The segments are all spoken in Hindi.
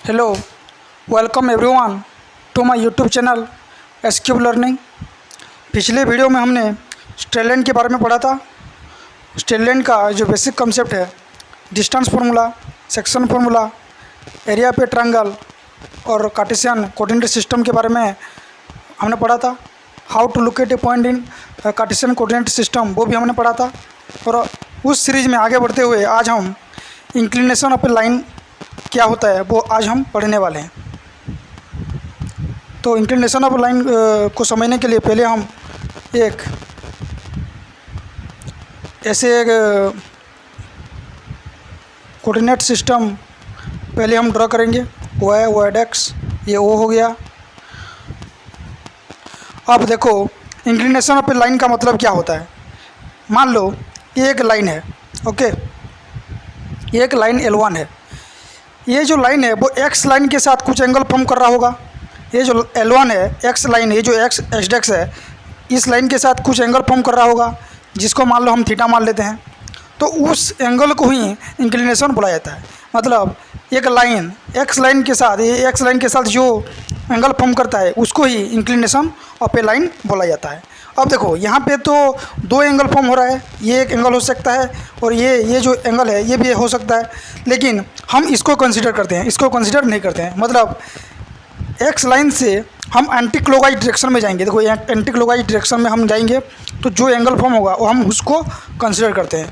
Hello, welcome everyone to my YouTube channel S cube learning. पिछले वीडियो में हमने स्ट्रेलेन के बारे में पढ़ा था। स्ट्रेलेन का जो बेसिक कंसेप्ट है, distance formula, section formula, area पे ट्रायंगल और कार्टेशियन कोऑर्डिनेट सिस्टम के बारे में हमने पढ़ा था। How to locate a point in Cartesian coordinate system, वो भी हमने पढ़ा था। और उस सीरीज़ में आगे बढ़ते हुए आज हम इंक्लिनेशन ऑफ ए लाइन क्या होता है वो आज हम पढ़ने वाले हैं। तो इंक्लिनेशन ऑफ लाइन को समझने के लिए पहले हम एक ऐसे एक कोऑर्डिनेट सिस्टम पहले हम ड्रॉ करेंगे। वाई वाई एक्स, ये ओ हो गया। अब देखो इंक्लिनेशन ऑफ ए लाइन का मतलब क्या होता है। मान लो ये एक लाइन है, ओके, ये एक लाइन L1 है। ये जो लाइन है वो एक्स लाइन के साथ कुछ एंगल फॉर्म कर रहा होगा। ये जो L1 है, एक्स लाइन, ये जो एक्स एक्स है, इस लाइन के साथ कुछ एंगल फॉर्म कर रहा होगा, जिसको मान लो हम थीटा मान लेते हैं। तो उस एंगल को ही इंक्लिनेशन बोला जाता है। मतलब एक लाइन एक्स लाइन के साथ, ये एक्स लाइन के साथ जो एंगल फॉर्म करता है उसको ही इंक्लिनेशन ऑफ ए लाइन बोला जाता है। अब देखो यहाँ पे तो दो एंगल फॉर्म हो रहा है, ये एक एंगल हो सकता है और ये जो एंगल है ये भी हो सकता है, लेकिन हम इसको कंसीडर करते हैं, इसको कंसीडर नहीं करते हैं। मतलब एक्स लाइन से हम एंटी क्लॉकवाइज डायरेक्शन में जाएंगे। देखो एंटी क्लॉकवाइज डायरेक्शन में हम जाएंगे तो जो एंगल फॉर्म होगा वो हम उसको कंसीडर करते हैं।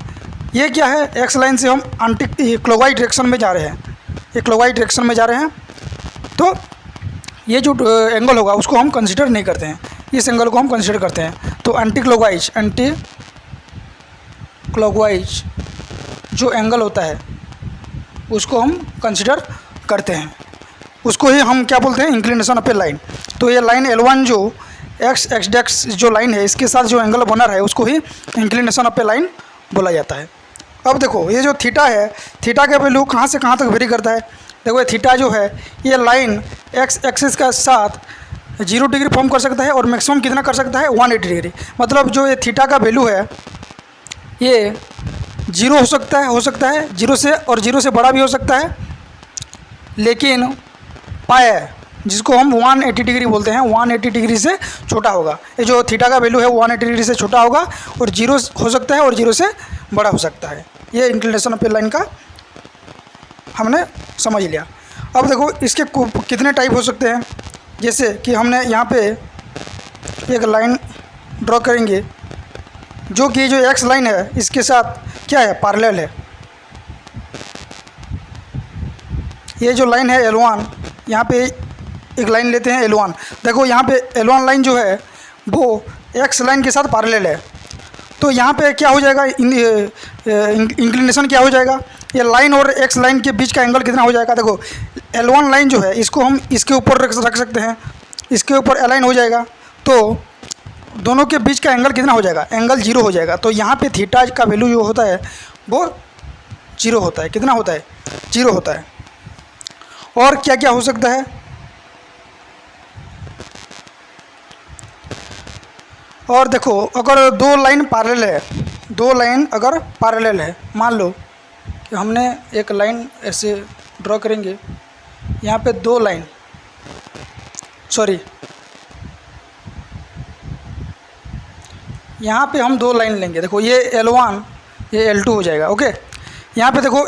ये क्या है, एक्स लाइन से हम एंटी क्लॉकवाइज डायरेक्शन में जा रहे हैं, ये क्लॉकवाइज डायरेक्शन में जा रहे हैं, तो ये जो एंगल होगा उसको हम कंसीडर नहीं करते हैं, इस एंगल को हम कंसीडर करते हैं। तो एंटी क्लॉकवाइज जो एंगल होता है उसको हम कंसीडर करते हैं, उसको ही हम क्या बोलते हैं, इंक्लिनेशन ऑफ ए लाइन। तो ये लाइन L1 जो एक्स एक्स जो लाइन है इसके साथ जो एंगल बना रहा है उसको ही इंक्लिनेशन ऑफ ए लाइन बोला जाता है। अब देखो ये जो थीटा है, थीटा का वैल्यू कहाँ से कहाँ तक वेरी करता है। देखो ये थीटा जो है ये लाइन एक्स एक्सिस का साथ 0 डिग्री फॉर्म कर सकता है और मैक्सिमम कितना कर सकता है, 180 डिग्री। मतलब जो ये थीटा का वैल्यू है ये 0 हो सकता है 0 से, और 0 से बड़ा भी हो सकता है, लेकिन पाई जिसको हम 180 डिग्री बोलते हैं, 180 डिग्री से छोटा होगा। ये जो थीटा का वैल्यू है 180 डिग्री से छोटा होगा और 0 हो सकता है और 0 से बड़ा हो सकता है। ये इंक्लिनेशन ऑफ ए लाइन का हमने समझ लिया। अब देखो इसके कितने टाइप हो सकते हैं। जैसे कि हमने यहाँ पे एक लाइन ड्रॉ करेंगे जो कि जो एक्स लाइन है इसके साथ क्या है, पैरेलल है। ये जो लाइन है L1, यहाँ पे एक लाइन लेते हैं L1। देखो यहाँ पे L1 लाइन जो है वो एक्स लाइन के साथ पैरेलल है। तो यहाँ पे क्या हो जाएगा, इंक्लिनेशन क्या हो जाएगा, ये लाइन और एक्स लाइन के बीच का एंगल कितना हो जाएगा। देखो L1 लाइन जो है इसको हम इसके ऊपर रख सकते हैं, इसके ऊपर अलाइन हो जाएगा, तो दोनों के बीच का एंगल कितना हो जाएगा, एंगल 0 हो जाएगा। तो यहाँ पे थीटा का वैल्यू जो होता है वो 0 होता है। कितना होता है, 0 होता है। और क्या क्या हो सकता है, और देखो अगर दो लाइन पैरेलल है, दो लाइन अगर पैरेलल है, मान लो कि हमने एक लाइन ऐसे ड्रॉ करेंगे, यहाँ पे दो लाइन, सॉरी यहाँ पे हम दो लाइन लेंगे। देखो ये L1 ये L2 हो जाएगा, ओके। यहाँ पे देखो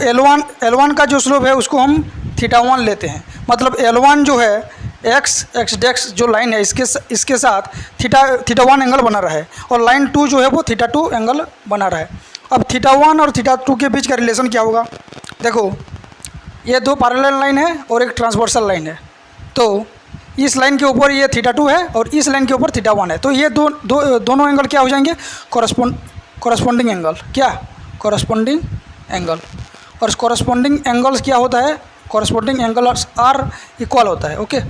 L1 का जो स्लोप है उसको हम θ1 लेते हैं। मतलब L1 जो है एक्स जो लाइन है इसके साथ θ1 एंगल बना रहा है, और लाइन 2 जो है वो θ2 एंगल बना रहा है। अब θ1 और θ2 के बीच का रिलेशन क्या होगा। देखो ये दो पैरेलल लाइन है और एक ट्रांसवर्सल लाइन है, तो इस लाइन के ऊपर ये θ2 है और इस लाइन के ऊपर θ1 है, तो ये दोनों एंगल क्या हो जाएंगे, कॉरस्पॉन्डिंग एंगल। क्या, कॉरस्पॉन्डिंग एंगल। और कॉरस्पॉन्डिंग एंगल्स क्या होता है, कॉरस्पॉन्डिंग एंगल्स आर इक्वल होता है, ओके।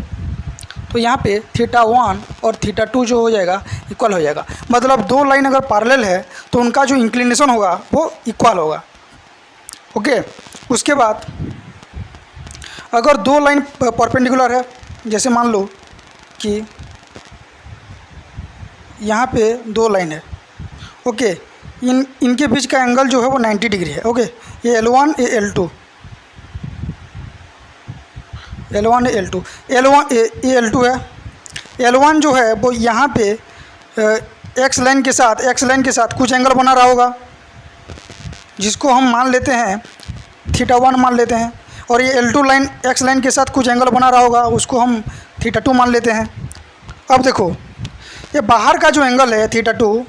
तो यहाँ पे θ1 और θ2 जो हो जाएगा इक्वल हो जाएगा। मतलब दो लाइन अगर पैरेलल है तो उनका जो इंक्लिनेशन होगा वो इक्वल होगा, ओके। उसके बाद अगर दो लाइन परपेंडिकुलर है, जैसे मान लो कि यहाँ पे दो लाइन है, ओके, इनके बीच का एंगल जो है वो 90 डिग्री है, ओके। ये L1 ये L2, L1 L2, L1 ये L2 है। L1 जो है वो यहाँ पे एक्स लाइन के साथ कुछ एंगल बना रहा होगा, जिसको हम मान लेते हैं θ1 मान लेते हैं। और ये L2 लाइन एक्स लाइन के साथ कुछ एंगल बना रहा होगा, उसको हम θ2 मान लेते हैं। अब देखो, ये बाहर का जो एंगल है θ2,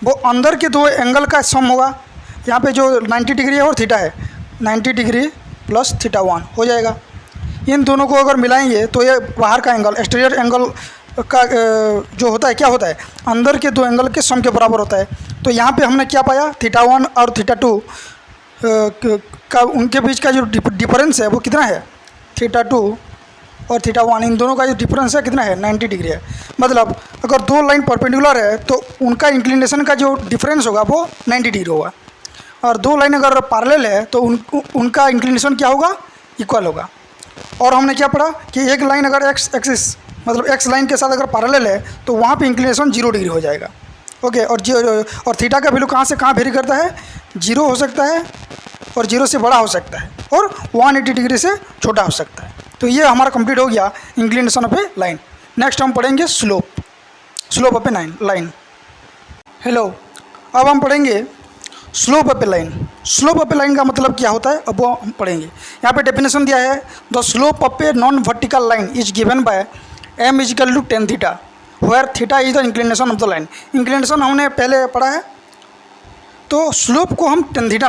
वो अंदर के दो एंगल का सम होगा। यहाँ पे जो 90 डिग्री है और थीटा है, 90 डिग्री प्लस θ1 हो जाएगा। इन दोनों को अगर मिलाएंगे तो ये बाहर का एंगल, एक्सटीरियर एंगल का जो होता है, क्या होता है, अंदर के दो एंगल के सम के बराबर होता है। तो यहाँ पे हमने क्या पाया, θ1 और θ2 का उनके बीच का जो डिफरेंस है वो कितना है, θ2 और θ1, इन दोनों का जो डिफरेंस है कितना है, 90 डिग्री है। मतलब अगर दो लाइन परपेंडिकुलर है तो उनका इंक्लिनेशन का जो डिफरेंस होगा वो 90 डिग्री होगा। और दो लाइन अगर पैरेलल है तो उनका इंक्लिनेशन क्या होगा, इक्वल होगा। और हमने क्या पढ़ा कि एक लाइन अगर एक्स एक्सिस मतलब एक्स लाइन के साथ अगर पैरेलल है तो वहाँ पे इंक्लिनेशन 0 डिग्री हो जाएगा। ओके, और थीटा का वैल्यू कहाँ से कहाँ वेरी करता है, 0 हो सकता है और 0 से बड़ा हो सकता है और 180 डिग्री से छोटा हो सकता है। तो ये हमारा कंप्लीट हो गया inclination of a line. Next हम पढ़ेंगे slope of a line. Hello, अब हम पढ़ेंगे slope of a line. Slope of a line का मतलब क्या होता है, अब वो हम पढ़ेंगे। यहाँ पे डेफिनेशन दिया है, the slope of a non vertical line is given by m is equal to tan theta where theta is the inclination of the line. Inclination हमने पहले पढ़ा है, तो स्लोप को हम tan थीटा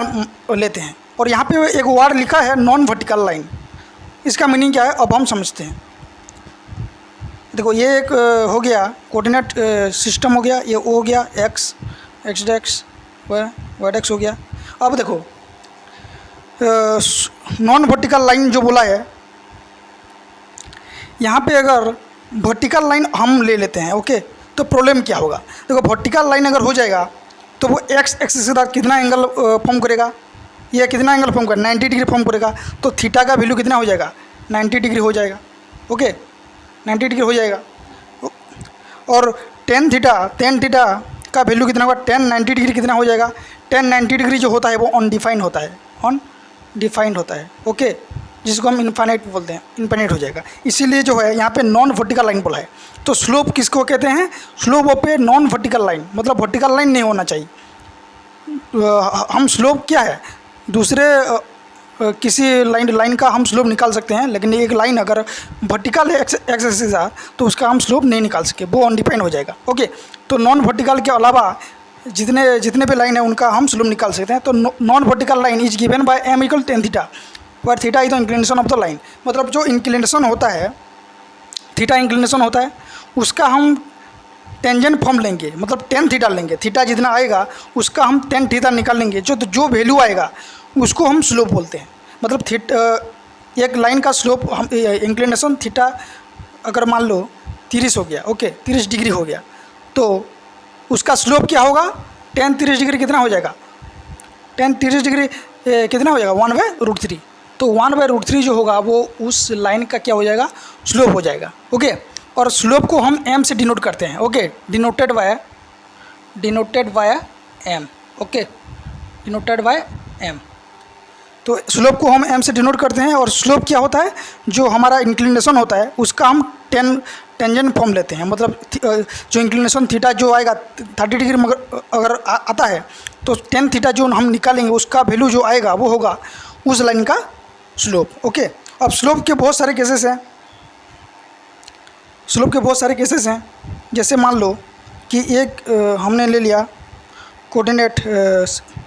लेते हैं। और यहाँ पे एक वर्ड लिखा है नॉन वर्टिकल लाइन, इसका मीनिंग क्या है अब हम समझते हैं। देखो, ये एक हो गया कोऑर्डिनेट सिस्टम हो गया, ये O हो गया x x' y x हो गया। अब देखो, नॉन वर्टिकल लाइन जो बोला है, यहाँ पे अगर वर्टिकल लाइन हम ले लेते हैं, ओके, तो प्रॉब्लम क्या होगा। देखो, वर्टिकल लाइन अगर हो जाएगा तो वो एक्स एक्सिस के साथ कितना एंगल फॉर्म करेगा, ये कितना एंगल फॉर्म करेगा, 90 डिग्री फॉर्म करेगा। तो थीटा का वैल्यू कितना हो जाएगा, 90 डिग्री हो जाएगा। ओके, 90 डिग्री हो जाएगा। और tan थीटा का वैल्यू कितना होगा, tan 90 डिग्री कितना हो जाएगा, tan 90 डिग्री जो होता है वो अनडिफाइंड होता है। ओके, जिसको हम इनफाइनाइट बोलते हैं, इनफाइनाइट हो जाएगा। इसीलिए जो है यहाँ पे नॉन वर्टिकल लाइन बोला है। तो स्लोप किसको कहते हैं, slope of a non vertical line, मतलब वर्टिकल लाइन नहीं होना चाहिए। हम स्लोप क्या है, दूसरे किसी लाइन का हम स्लोप निकाल सकते हैं, लेकिन एक लाइन अगर वर्टिकल है एक्स एक्सिस का तो उसका हम स्लोप नहीं निकाल सके, वो अनडिफाइंड हो जाएगा। ओके, तो नॉन वर्टिकल के अलावा जितने भी लाइन है उनका हम स्लोप निकाल सकते हैं। तो non vertical line is given by m equal tan theta पर theta is the inclination of the line. मतलब जो इंक्लिनेशन होता है, थीटा इंक्लिनेशन होता है, उसका हम टेंजेंट फॉर्म लेंगे, मतलब tan थीटा लेंगे। थीटा जितना आएगा उसका हम tan थीटा निकाल लेंगे, जो वैल्यू आएगा उसको हम स्लोप बोलते हैं। मतलब एक लाइन का स्लोप हम इंक्लिनेशन थीटा अगर मान लो 30 हो गया, ओके, 30 डिग्री हो गया, तो उसका स्लोप क्या होगा, tan 30 डिग्री कितना हो जाएगा, tan 30 डिग्री कितना हो जाएगा, 1/√3। तो 1/√3 जो होगा वो उस लाइन का क्या हो जाएगा, स्लोप हो जाएगा। ओके, और स्लोप को हम m से डिनोट करते हैं। Okay, denoted by m। Okay, denoted by m। तो स्लोप को हम m से डिनोट करते हैं। और स्लोप क्या होता है, जो हमारा इंक्लिनेशन होता है उसका हम टेंजेंट फॉर्म लेते हैं। मतलब जो इंक्लिनेशन थीटा जो आएगा 30 डिग्री अगर आता है तो tan थीटा जो हम निकालेंगे उसका वैल्यू जो आएगा वो होगा उस लाइन का स्लोप। ओके, अब स्लोप के बहुत सारे केसेस हैं। जैसे मान लो कि एक हमने ले लिया कोऑर्डिनेट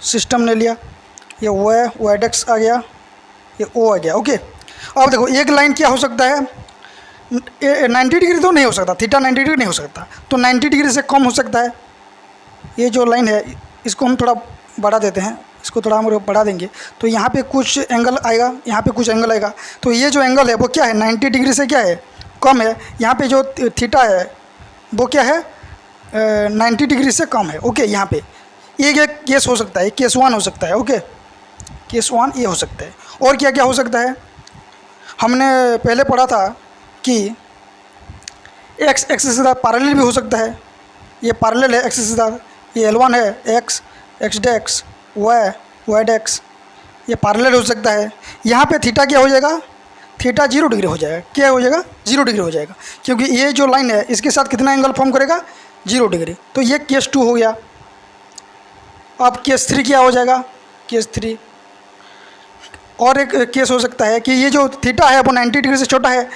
सिस्टम ले लिया, ये y x आ गया, ये O आ गया। ओके, अब देखो, एक लाइन क्या हो सकता है, 90 डिग्री तो नहीं हो सकता, थीटा 90 डिग्री नहीं हो सकता, तो 90 डिग्री से कम हो सकता है। ये जो लाइन है इसको हम थोड़ा बढ़ा देते हैं, इसको थोड़ा हम बढ़ा देंगे तो यहाँ पे कुछ एंगल आएगा, यहाँ पे कुछ एंगल आएगा। तो ये जो एंगल है वो क्या है, 90 डिग्री से क्या है, कम है। यहाँ पे जो थीटा है वो क्या है, 90 डिग्री से कम है। ओके, यहाँ पे एक केस हो सकता है, केस 1 हो सकता है। ओके, केस 1 ये हो सकता है। और क्या क्या हो सकता है, हमने पहले पढ़ा था कि एक्स एक्सिस के साथ पैरेलल भी हो सकता है। ये पैरेलल है एक्सिस के साथ, ये L1 है, x x' y x, ये पैरेलल हो सकता है। यहाँ पे थीटा क्या हो जाएगा, थीटा 0 डिग्री हो जाएगा। क्या हो जाएगा? 0 डिग्री हो जाएगा, क्योंकि ये जो लाइन है इसके साथ कितना एंगल फॉर्म करेगा? 0 डिग्री। तो ये केस 2 हो गया। अब केस 3 क्या हो जाएगा? केस 3 और एक केस हो सकता है कि ये जो थीटा है वो 90 डिग्री से छोटा है,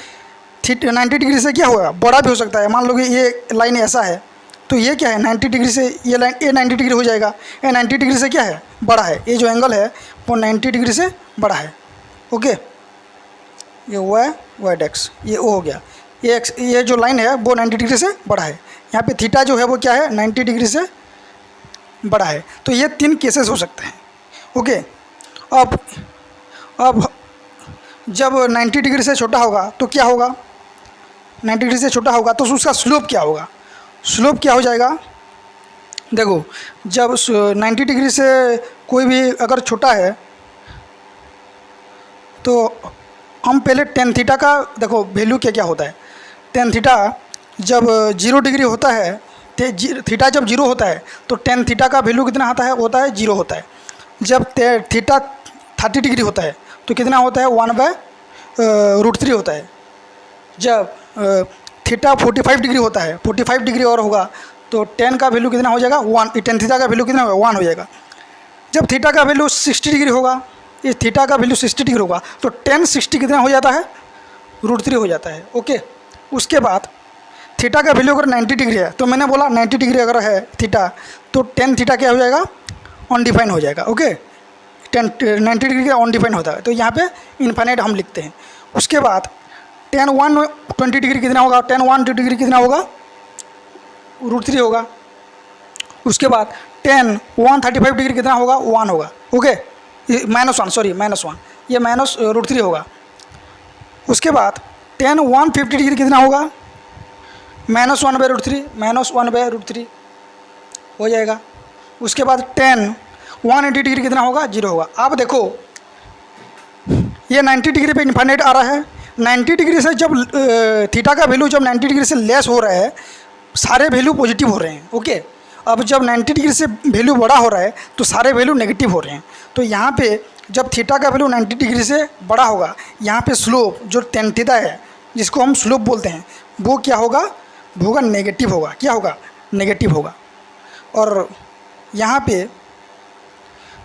90 डिग्री से क्या होगा? बड़ा भी हो सकता है। मान लो कि ये लाइन ऐसा है, तो ये क्या है? 90 डिग्री से ये लाइन ये 90 डिग्री हो जाएगा। ये 90 डिग्री से क्या है? बड़ा है। ये जो एंगल है वो 90 डिग्री से बड़ा है। ओके, ये वाई डेक्स, ये ओ हो गया। ये जो लाइन है वो 90 डिग्री से बड़ा है। यहाँ पे थीटा जो है वो क्या है? 90 डिग्री से बड़ा है। तो ये 3 केसेस हो सकते हैं। ओके, अब जब 90 डिग्री से छोटा होगा तो क्या होगा? 90 डिग्री से छोटा होगा तो उसका स्लोप क्या होगा? स्लोप क्या हो जाएगा? देखो, जब 90 डिग्री से कोई भी अगर छोटा है तो हम पहले टेन थीटा का देखो वैल्यू क्या क्या होता है। टेन थीटा जब 0 डिग्री होता है, थीटा जब 0 होता है तो टेन थीटा का वैल्यू कितना आता है? होता है 0 होता है। जब थीटा 30 डिग्री होता है तो कितना होता है? 1/√3 होता है। जब थीटा 45 डिग्री होता है, 45 डिग्री और होगा तो टेन का वैल्यू कितना हो जाएगा? 1। टेन थीटा का वैल्यू कितना होगा? 1 हो जाएगा। जब थीटा का वैल्यू 60 डिग्री होगा, ये थीटा का वैल्यू 60 डिग्री होगा तो टेन 60 कितना हो जाता है? √3 हो जाता है। ओके, उसके बाद थीटा का वैल्यू अगर 90 डिग्री है तो मैंने बोला 90 डिग्री अगर है थीटा तो टेन थीटा क्या हो जाएगा? अनडिफाइन हो जाएगा। ओके, 90 डिग्री का अनडिफाइन होता है तो यहाँ पे इन्फाइनाइट हम लिखते हैं। उसके बाद टेन 120 डिग्री कितना होगा? टेन 120 डिग्री कितना होगा? √3 होगा। उसके बाद टेन 135 डिग्री कितना होगा? 1 होगा। ओके, -1, सॉरी -1, ये -√3 होगा। उसके बाद टेन 150 डिग्री कितना होगा? -1/√3, -1/√3 हो जाएगा। उसके बाद टेन 180 डिग्री कितना होगा? 0 होगा। अब देखो ये 90 डिग्री पे इन्फाइनाइट आ रहा है। 90 डिग्री से जब थीटा का वैल्यू जब 90 डिग्री से लेस हो रहा है, सारे वैल्यू पॉजिटिव हो रहे हैं। ओके, अब जब 90 डिग्री से वैल्यू बड़ा हो रहा है तो सारे वैल्यू नेगेटिव हो रहे हैं। तो यहाँ पे जब थीटा का वैल्यू 90 डिग्री से बड़ा होगा, यहाँ पे स्लोप जो टेन थीटा है जिसको हम स्लोप बोलते हैं वो क्या होगा? वो होगा नेगेटिव होगा। क्या होगा? नेगेटिव होगा। और यहाँ पे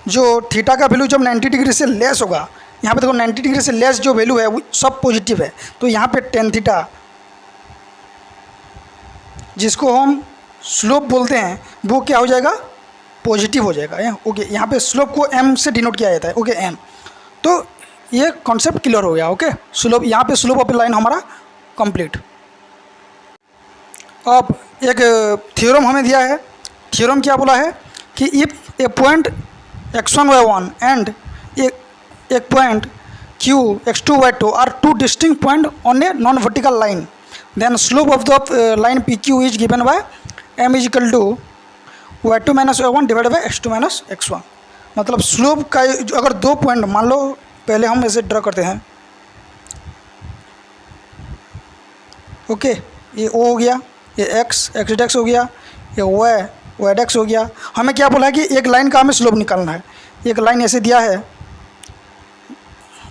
जो थीटा का वैल्यू जब 90 डिग्री से लेस होगा, यहाँ पे देखो 90 डिग्री से लेस जो वैल्यू है वो सब पॉजिटिव है। तो यहाँ पे टेन थीटा जिसको हम स्लोप बोलते हैं वो क्या हो जाएगा? पॉजिटिव हो जाएगा। ओके, यहाँ पे स्लोप को m से डिनोट किया जाता है। Okay, m। तो ये कॉन्सेप्ट क्लियर हो गया। ओके, स्लोप, यहाँ पे स्लोप ऑफ लाइन हमारा कंप्लीट। अब एक थ्योरम हमें दिया है। थ्योरम क्या बोला है कि if a point x1 y1 and एक point q x2 y2 are two distinct point on a non vertical line, then slope of the line PQ is given by m is equal to y2 - y1 divide by x2 - x1। मतलब स्लोप का अगर दो पॉइंट, मान लो पहले हम ऐसे ड्रा करते हैं। ओके, ये O हो गया, ये x डेक्स हो गया, ये y डेक्स हो गया। हमें क्या बोला है कि एक लाइन का हमें स्लोप निकालना है। एक लाइन ऐसे दिया है,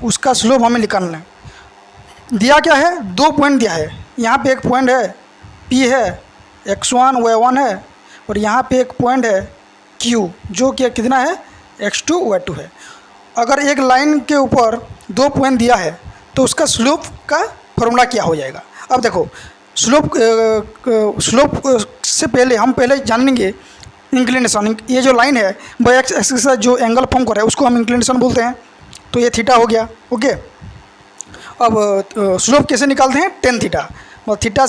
उसका स्लोप हमें निकालना है। दिया क्या है? दो पॉइंट दिया है। यहाँ पे एक पॉइंट है P है, x1 y1 है, और यहाँ पे एक पॉइंट है Q जो कि कितना है? x2 y2 है। अगर एक लाइन के ऊपर दो पॉइंट दिया है तो उसका स्लोप का फॉर्मूला क्या हो जाएगा? अब देखो, स्लोप से पहले हम जानेंगे इंक्लिनेशन। ये जो लाइन है वो एक्स एक्सिस के साथ जो एंगल फॉर्म कर रहा है उसको हम इंक्लिनेशन बोलते हैं। तो ये थीटा हो गया। ओके, अब स्लोप कैसे निकालते हैं? Tan theta. और थीटा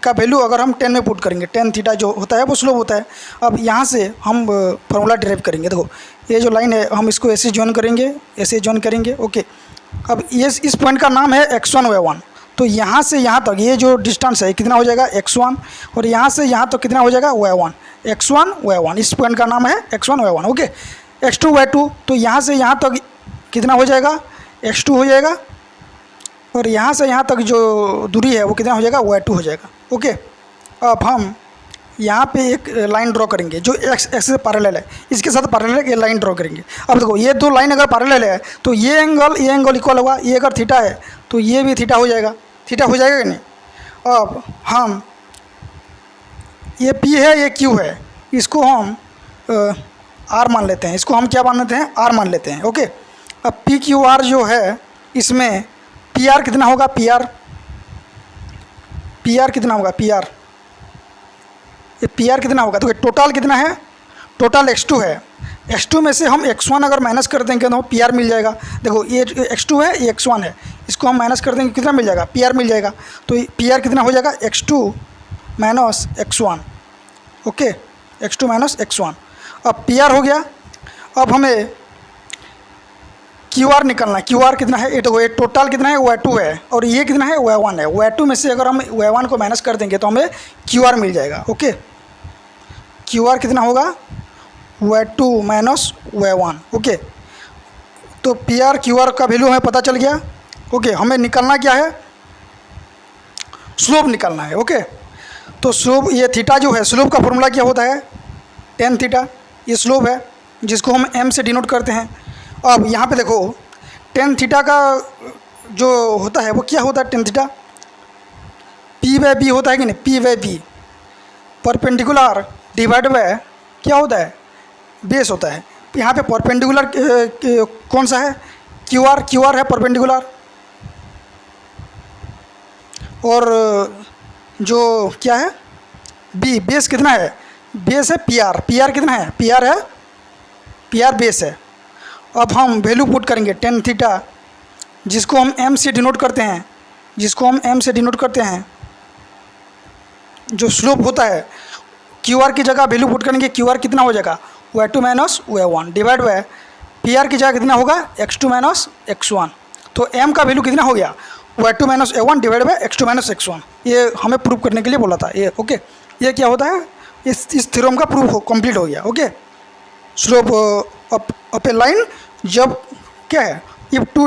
का वैल्यू अगर हम 10 में पुट करेंगे, टेन थीटा जो होता है वो स्लोप होता है। अब यहाँ से हम फार्मूला डिराइव करेंगे। देखो, ये जो लाइन है हम इसको ऐसे ज्वाइन करेंगे, ऐसे ज्वाइन करेंगे। ओके, अब ये इस पॉइंट का नाम है x1 y1। तो यहाँ से यहाँ तक ये जो डिस्टेंस है कितना हो जाएगा? x1। और यहाँ से यहाँ तक कितना हो जाएगा? y1। x1 y1, इस पॉइंट का नाम है x1 y1। Okay, x2 y2, तो यहाँ से यहाँ तक कितना हो जाएगा? x2 हो जाएगा। और यहाँ से यहाँ तक जो दूरी है वो कितना हो जाएगा? y2 हो जाएगा। ओके, अब हम यहाँ पे एक लाइन ड्रॉ करेंगे जो एक्स से पैरेलल है, इसके साथ पैरेलल ये लाइन ड्रॉ करेंगे। अब देखो, ये दो लाइन अगर पैरेलल है तो ये एंगल इक्वल होगा। ये अगर थीटा है तो ये भी थीटा हो जाएगा, थीटा हो जाएगा कि नहीं। अब हम ये P है, ये Q है, इसको हम R मान लेते हैं, इसको हम क्या मान लेते हैं, R मान लेते हैं। ओके, अब PQR जो है इसमें PR कितना होगा, PR कितना होगा, ये PR कितना होगा, तो टोटल कितना है, टोटल x2 है। x2 में से हम x1 अगर माइनस कर देंगे तो PR मिल जाएगा। देखो ये x2 है, ये x1 है, इसको हम माइनस कर देंगे कितना मिल जाएगा, PR मिल जाएगा। तो PR कितना हो जाएगा, x2 minus x1। Okay, x2 minus x1। अब PR हो गया। अब हमें QR निकालना है। QR कितना है, ये तो ये टोटल कितना है, Y2 है, और ये कितना है, Y1 है। Y2 में से अगर हम Y1 को माइनस कर देंगे तो हमें QR मिल जाएगा। ओके, QR कितना होगा, Y2 माइनस Y1। ओके, तो PR QR का वैल्यू हमें पता चल गया। ओके, हमें निकालना क्या है, स्लोप निकालना है। ओके, तो स्लोप, ये थीटा जो है, स्लोप का फॉर्मूला क्या होता है, tan थीटा, ये स्लोप है जिसको हम m से डिनोट करते हैं। अब यहाँ पे देखो tan थीटा का जो होता है वो क्या होता है, tan थीटा P/B होता है कि नहीं, P/B परपेंडिकुलर डिवाइड बाय क्या होता है, बेस होता है। यहाँ पे परपेंडिकुलर कौन सा है, QR है परपेंडिकुलर, और जो क्या है B, बेस कितना है, बेस है PR कितना है, PR बेस है। अब हम वैल्यू पुट करेंगे tan थीटा, जिसको हम m से डिनोट करते हैं, जो स्लोप होता है, QR की जगह वैल्यू पुट करेंगे, QR कितना हो जाएगा, Y2 minus Y1 divide bye PR की जगह कितना होगा, x2 माइनस x1। तो m का वैल्यू कितना हो गया, Y2 minus A1 divide by x2 minus x1। ये हमें प्रूव करने के लिए बोला था ये। ओके, ये क्या होता है, इस थ्योरम का प्रूफ कंप्लीट हो गया। Okay, slope of a line जब क्या है, if two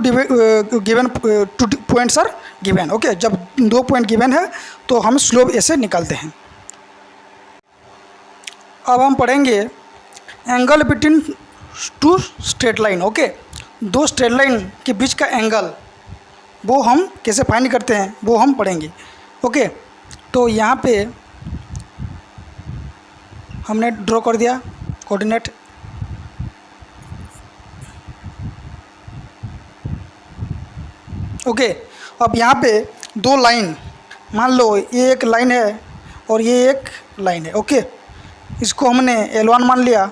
given two points are given. Okay, जब 2 पॉइंट गिवन है तो हम स्लोप ऐसे निकालते हैं। अब हम पढ़ेंगे angle between 2 straight line. Okay, 2 straight line के बीच का एंगल वो हम कैसे फाइंड करते हैं वो हम पढ़ेंगे। ओके, तो यहाँ पे हमने ड्रॉ कर दिया कोऑर्डिनेट। ओके, अब यहाँ पे 2 लाइन, मान लो ये एक लाइन है और ये एक लाइन है। ओके, इसको हमने L1 मान लिया,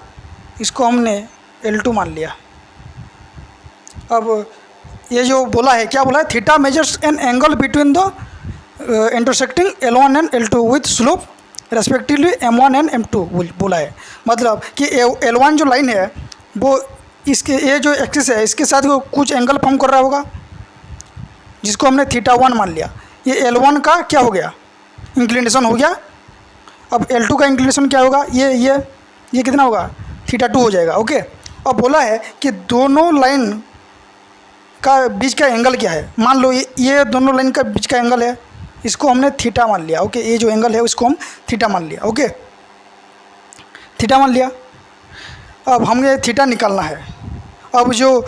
इसको हमने L2 मान लिया। अब ये जो बोला है, क्या बोला है, theta measures an angle between the intersecting L1 and L2 with slope respectively M1 and M2 बोला है। मतलब कि L1 जो लाइन है वो इसके, ये जो एक्सिस है इसके साथ वो कुछ एंगल फॉर्म कर रहा होगा, जिसको हमने θ1 मान लिया। ये L1 का क्या हो गया, इंक्लिनेशन हो गया। अब L2 का इंक्लिनेशन क्या होगा, ये कितना होगा, θ2 हो जाएगा। ओके, अब बोला है कि दोनों लाइन का बीच का एंगल क्या है। मान लो ये दोनों लाइन का बीच का एंगल है, इसको हमने थीटा मान लिया। ओके, ये जो एंगल है उसको हम थीटा मान लिया। ओके, थीटा मान लिया। अब हमें थीटा निकालना है। अब जो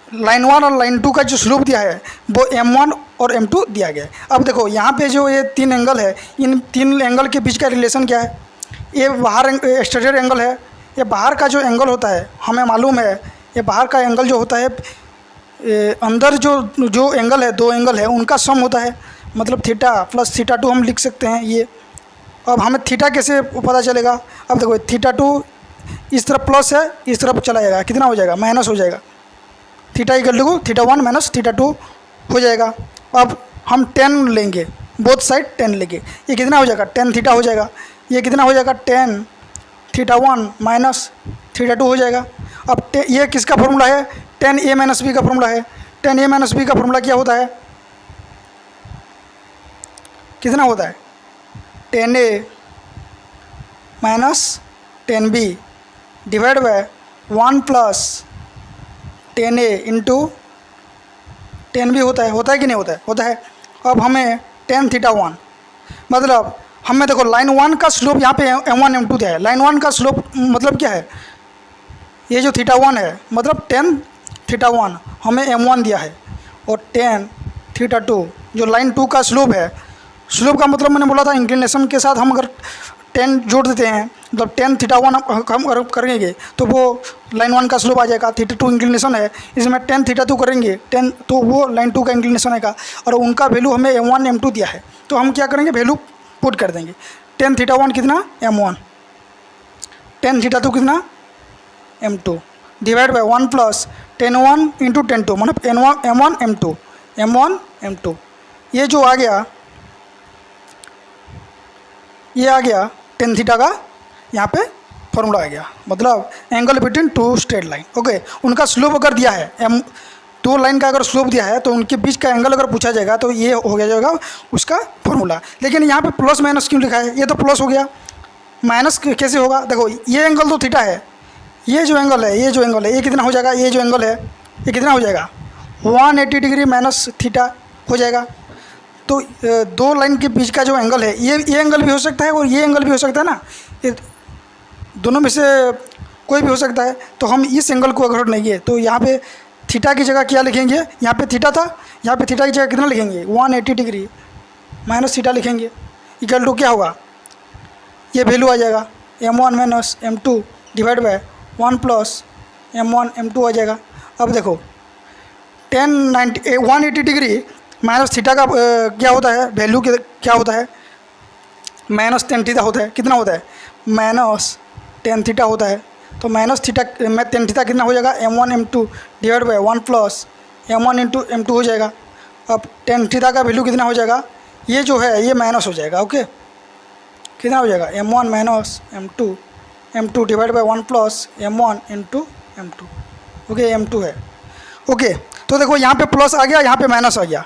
लाइन 1 और लाइन 2 का जो स्लोप दिया है वो M1 और M2 दिया गया है। अब देखो यहाँ पे जो ये 3 एंगल है, इन 3 एंगल के बीच का रिलेशन क्या है, ये बाहर एक्सटीरियर एंगल है। ये बाहर का जो एंगल होता है हमें मालूम है, ये बाहर का एंगल जो होता है अंदर जो एंगल है, 2 एंगल है उनका सम होता है। मतलब थीटा प्लस θ2 हम लिख सकते हैं ये। अब हमें थीटा कैसे पता चलेगा, अब देखो θ2 इस तरफ प्लस है, इस तरफ चला जाएगा, कितना हो जाएगा, माइनस हो जाएगा। थीटा इक्वल टू θ1 माइनस θ2 हो जाएगा। अब हम tan लेंगे, बोथ साइड tan लेंगे, ये कितना हो जाएगा, tan थीटा हो जाएगा। ये कितना हो जाएगा, tan θ1 माइनस θ2 हो जाएगा। अब ये किसका फॉर्मूला है, tan a माइनस बी का फॉर्मूला है। tan a माइनस बी का फॉर्मूला क्या होता है, कितना होता है, tan a minus tan b divide by 1 plus tan a into tan b होता है कि नहीं होता है, होता है। अब हमें tan θ1 मतलब हमें देखो लाइन 1 का स्लोप यहाँ पे M1 M2 दिया है। लाइन 1 का स्लोप मतलब क्या है, ये जो θ1 है मतलब tan θ1 हमें M1 दिया है, और tan थीटा टू, जो लाइन टू का स्लोप है, स्लोप का मतलब मैंने बोला था इंक्लिनेशन के साथ हम अगर 10 जोड़ देते हैं, मतलब 10 थीटा वन हम अगर करेंगे तो वो लाइन वन का स्लोप आ जाएगा। थीटा टू इंक्लिनेशन है, इसमें 10 थीटा टू करेंगे 10, तो वो लाइन टू का इंक्लिनेशन आएगा। और उनका वैल्यू हमें m1 m2 दिया है, तो हम क्या करेंगे, वैल्यू पुट कर देंगे। 10 थीटा वन कितना m1, 10 थीटा टू कितना m2, divide by 1 plus 10 1 into 10 2, मतलब m1 m2। ये जो आ गया, ये आ गया 10 थीटा का यहाँ पे फॉर्मूला आ गया, मतलब angle between to straight line. Okay, उनका स्लोप अगर दिया है दो लाइन का अगर स्लोप दिया है तो उनके बीच का एंगल अगर पूछा जाएगा तो ये हो गया जाएगा उसका फॉर्मूला। लेकिन यहाँ पे प्लस माइनस क्यों लिखा है, ये तो प्लस हो गया, माइनस कैसे होगा। देखो ये एंगल तो थीटा है, ये जो एंगल है ये कितना हो जाएगा, ये जो एंगल है ये कितना हो जाएगा 180 डिग्री माइनस थीटा हो जाएगा। तो दो लाइन के बीच का जो एंगल है ये एंगल भी हो सकता है और ये एंगल भी हो सकता है ना, ये दोनों में से कोई भी हो सकता है। तो हम इस एंगल को अगर लेंगे तो यहाँ पे थीटा की जगह क्या लिखेंगे, यहाँ पे थीटा था, यहाँ पे थीटा की जगह कितना लिखेंगे 180 डिग्री माइनस थीटा लिखेंगे, इक्वल टू क्या होगा, ये वैल्यू आ जाएगा m1 minus m2 divide by 1 plus m1 m2 आ जाएगा। अब देखो 180 डिग्री माइनस थीटा का क्या होता है, वैल्यू क्या होता है, माइनस 10 थीटा होता है। कितना होता है, माइनस 10 थीटा होता है। तो माइनस थीटा में 10 थीटा कितना हो जाएगा m1 m2 divide by 1 plus m1 into m2 हो जाएगा। अब 10 थीटा का वैल्यू कितना हो जाएगा, ये जो है ये माइनस हो जाएगा। ओके, कितना हो जाएगा m1 minus m2 divide by 1 plus m1 into m2। Okay, m2 है। ओके, तो देखो यहाँ पे प्लस आ गया, यहाँ पे माइनस आ गया,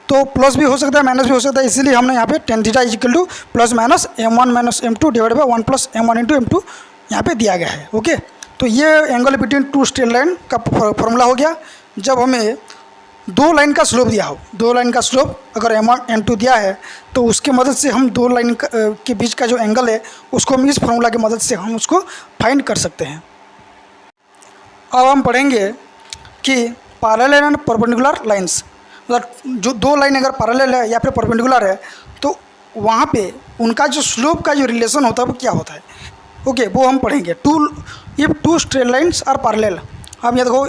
तो प्लस भी हो सकता है माइनस भी हो सकता है, इसीलिए हमने यहाँ पे 10 theta is equal two plus minus m1 minus m2 divide by 1 plus m1 into m2 यहाँ पे दिया गया है। ओके, तो ये angle between to straight line का फॉर्मूला हो गया। जब हमें दो लाइन का स्लोप दिया हो, दो लाइन का स्लोप अगर m1 m2 दिया है तो उसके मदद से हम दो लाइन के बीच का जो एंगल है उसको हम इस फार्मूला की मदद से हम उसको फाइंड कर सकते हैं। अब हम पढ़ेंगे कि पैरेलल एंड परपेंडिकुलर लाइंस, मतलब जो दो लाइन अगर पैरेलल है या फिर परपेंडिकुलर है तो वहाँ पे उनका जो स्लोप का जो रिलेशन होता है वो क्या होता है। ओके, वो हम पढ़ेंगे। If two straight lines are parallel, अब ये देखो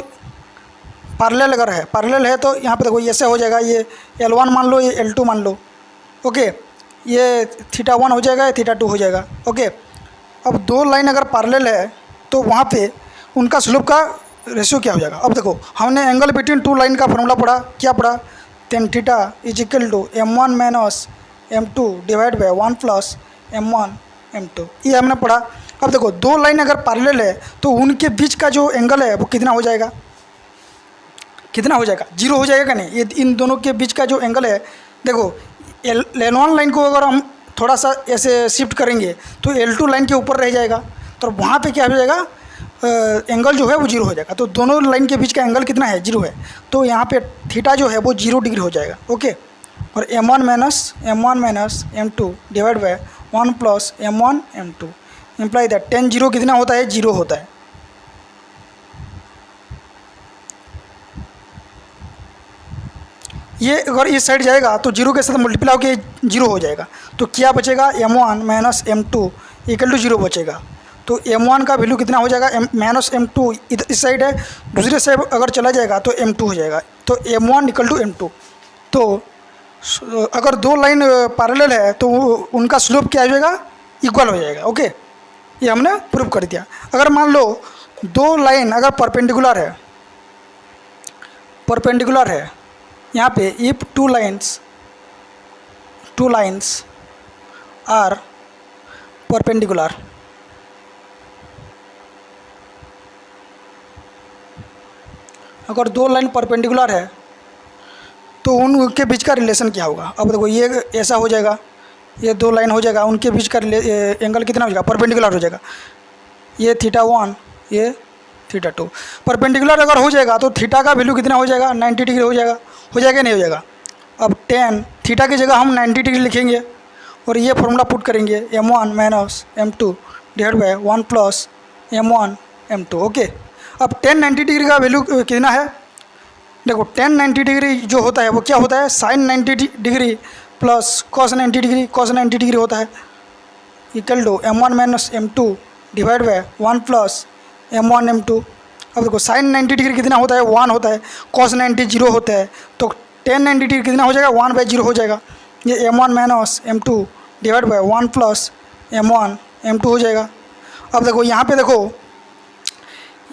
पैरेलल अगर है, पैरेलल है तो यहाँ पे देखो ऐसे हो जाएगा, ये L1 मान लो, ये L2 मान लो। ओके, ये थीटा 1 हो जाएगा, ये थीटा 2 हो जाएगा। ओके, अब दो लाइन अगर पैरेलल है तो वहाँ पे उनका स्लोप का रेशियो क्या हो जाएगा। अब देखो हमने एंगल बिटवीन टू लाइन का फॉर्मूला पढ़ा, क्या पढ़ा, tan theta is equal to m1 minus m2 divide by 1 plus m1 m2, ये हमने पढ़ा। अब देखो दो लाइन अगर पैरेलल है तो उनके बीच का जो एंगल है वो कितना हो जाएगा, कितना हो जाएगा, जीरो हो जाएगा नहीं। ये इन दोनों के बीच का जो एंगल है, देखो L1 लाइन को अगर हम थोड़ा सा ऐसे शिफ्ट करेंगे तो L2 लाइन के ऊपर रह जाएगा, तो वहाँ पे क्या हो जाएगा, एंगल जो है वो जीरो हो जाएगा। तो दोनों लाइन के बीच का एंगल कितना है, जीरो है। तो यहाँ पे थीटा जो है वो 0 डिग्री हो जाएगा। ओके, और m1 minus m2 divide by 1 plus m1 m2 imply that tan 0 कितना होता है, 0 होता है। ये अगर इस साइड जाएगा तो 0 के साथ मल्टीप्लाई होकर 0 हो जाएगा, तो क्या बचेगा, m1 minus m2 equal to 0 बचेगा। तो m1 का वैल्यू कितना हो जाएगा, माइनस m2 इस साइड है, दूसरे साइड अगर चला जाएगा तो m2 हो जाएगा। तो m1 इक्वल टू m2। तो अगर दो लाइन पैरेलल है तो उनका स्लोप क्या हो जाएगा, इक्वल हो जाएगा। ओके, ये हमने प्रूव कर दिया। अगर मान लो दो लाइन अगर परपेंडिकुलर है यहाँ पे, if two lines are perpendicular, अगर दो लाइन परपेंडिकुलर है तो उनके बीच का रिलेशन क्या होगा। अब देखो ये ऐसा हो जाएगा, ये दो लाइन हो जाएगा, उनके बीच का एंगल कितना हो जाएगा, परपेंडिकुलर हो जाएगा। ये थीटा 1, ये थीटा 2। परपेंडिकुलर अगर हो जाएगा तो थीटा का वैल्यू कितना हो जाएगा, 90 डिग्री हो जाएगा नहीं हो जाएगा। अब tan थीटा की जगह हम 90 डिग्री लिखेंगे और ये फॉर्मूला पुट करेंगे m1 minus m2 divide by 1 plus m1 m2। Okay, अब tan 90 डिग्री का वैल्यू कितना है, देखो tan 90 डिग्री जो होता है वो क्या होता है, sin 90 degree plus cos 90 degree, cos 90 degree होता है, equal to m1 minus m2 divide by 1 plus m1 m2। अब देखो sin 90 डिग्री कितना होता है, 1 होता है, cos 90 0 होता है, तो tan 90 डिग्री कितना हो जाएगा, 1/0 हो जाएगा। ये m1 minus m2 divide by 1 plus m1 m2 हो जाएगा। अब देखो यहाँ पे देखो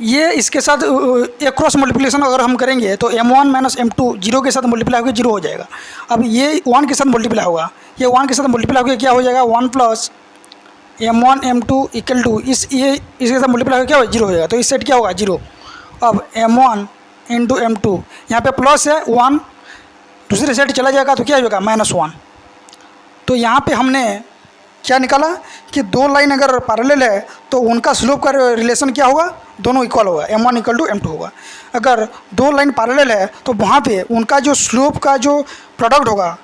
ये इसके साथ एक क्रॉस मल्टीप्लिकेशन अगर हम करेंगे तो m1 माइनस m2 0 के साथ मल्टीप्लाई होकर 0 हो जाएगा। अब ये 1 के साथ मल्टीप्लाई होगा, ये 1 के साथ मल्टीप्लाई होकर क्या हो जाएगा, 1 plus m1 m2 equal to इसके साथ मल्टीप्लाई होकर क्या होगा, 0 हो जाएगा। तो इस सेट क्या होगा, 0। अब m1 इंटू m2 यहाँ पे प्लस है 1, दूसरे साइड चला जाएगा तो क्या होगा, -1। तो यहाँ पे हमने क्या निकाला कि दो लाइन अगर पैरेलल है तो उनका स्लोप का रिलेशन क्या होगा, दोनों इक्वल होगा, m1 इक्वल टू m2 होगा। अगर दो लाइन पैरेलल है तो वहाँ पे उनका जो स्लोप का जो प्रोडक्ट होगा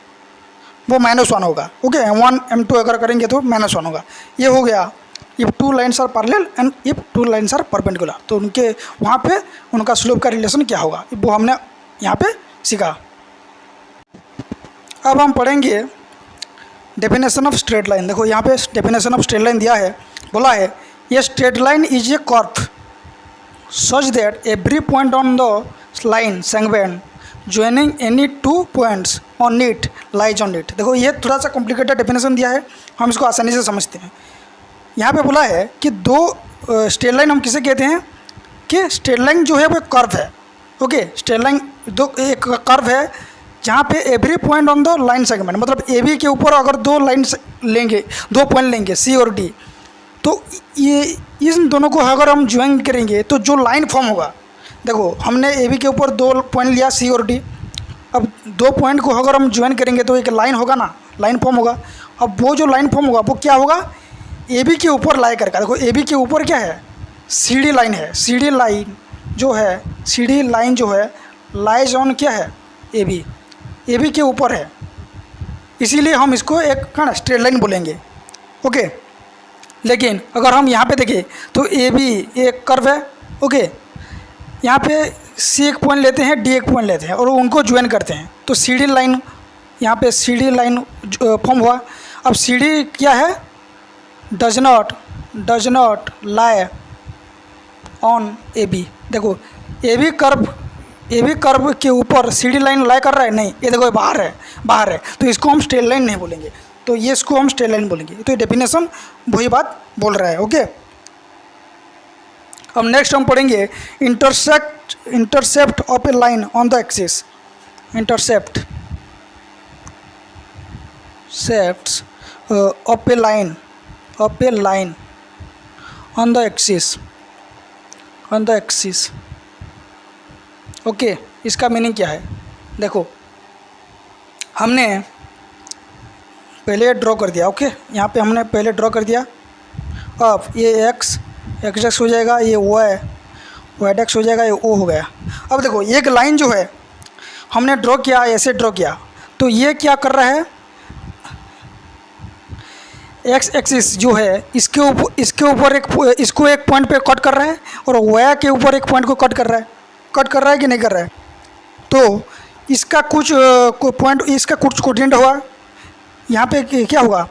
वो -1 होगा। ओके, m1 m2 अगर करेंगे तो -1 होगा। ये हो गया if two lines are parallel and if two lines are perpendicular, तो उनके वहाँ पे उनका स्लोप का रिलेशन क्या होगा, वो हमने यहाँ पे सीखा। अब हम पढ़ेंगे डेफिनेशन ऑफ स्ट्रेट लाइन। देखो यहाँ पे डेफिनेशन ऑफ स्ट्रेट लाइन दिया है, बोला है ये straight line is a curve such that every point on the line segment joining any two points on it lies on it. देखो ये थोड़ा सा कॉम्प्लिकेटेड डेफिनेशन दिया है, हम इसको आसानी से समझते हैं। यहाँ पे बोला है कि दो स्ट्रेट लाइन हम किसे कहते हैं, कि स्ट्रेट लाइन जो है वो कर्व है। ओके, स्ट्रेट लाइन दो एक कर्व है जहाँ पे every point on the line segment, मतलब ए बी के ऊपर अगर दो लाइन लेंगे, दो पॉइंट लेंगे सी और डी, तो ये इन दोनों को अगर हम ज्वाइन करेंगे तो जो लाइन फॉर्म होगा, देखो हमने ए बी के ऊपर दो पॉइंट लिया सी और डी, अब दो पॉइंट को अगर हम ज्वाइन करेंगे तो एक लाइन होगा ना, लाइन फॉर्म होगा। अब वो जो लाइन फॉर्म होगा वो क्या होगा, ए बी के ऊपर लाई करके। देखो ए बी के ऊपर क्या है, सी डी लाइन है, सी डी लाइन जो है, सी डी लाइन जो है लाइज ऑन क्या है, ए बी के ऊपर है, इसीलिए हम इसको एक क्या स्ट्रेट लाइन बोलेंगे। ओके, लेकिन अगर हम यहाँ पे देखें तो ए बी एक कर्व है। ओके, यहाँ पे सी एक पॉइंट लेते हैं, डी एक पॉइंट लेते हैं और उनको ज्वाइन करते हैं, तो सी डी लाइन, यहाँ पे सी डी लाइन फॉर्म हुआ। अब सी डी क्या है, does not lie on A B. देखो ए बी कर्व के ऊपर सी डी लाइन लाई कर रहा है, नहीं, ये देखो बाहर है, तो इसको हम स्ट्रेट लाइन नहीं बोलेंगे, तो ये इसको हम स्ट्रेट लाइन बोलेंगे। तो ये डेफिनेशन वही बात बोल रहा है। ओके, अब नेक्स्ट हम पढ़ेंगे intercept of a line on the axis. Intercept of a line on the axis. Okay, इसका मीनिंग क्या है, देखो हमने पहले ड्रॉ कर दिया। ओके, यहाँ पे हमने पहले ड्रॉ कर दिया। अब ये x हो जाएगा, ये y x हो जाएगा, ये o हो गया। अब देखो एक लाइन जो है हमने ड्रॉ किया, ऐसे ड्रॉ किया, तो ये क्या कर रहा है, x एक्सिस जो है इसके ऊपर इसको एक पॉइंट पे कट कर रहा है और y के ऊपर एक पॉइंट को कट कर रहा है कि नहीं कर रहा है। तो इसका कुछ पॉइंट, इसका कुछ कोऑर्डिनेट होगा, यहाँ पे क्या होगा,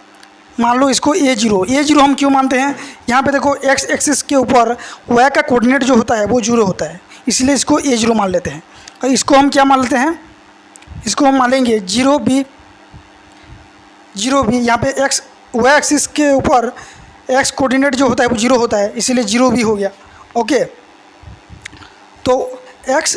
मान लो इसको a0 हम क्यों मानते हैं, यहाँ पे देखो x एक्सिस के ऊपर y का कोऑर्डिनेट जो होता है वो 0 होता है, इसलिए इसको a0 मान लेते हैं। और इसको हम क्या मान लेते हैं, इसको हम मान लेंगे 0b। यहाँ पे y एक्सिस के ऊपर x कोऑर्डिनेट जो होता है वो 0 होता है, इसीलिए 0b हो गया। ओके, तो x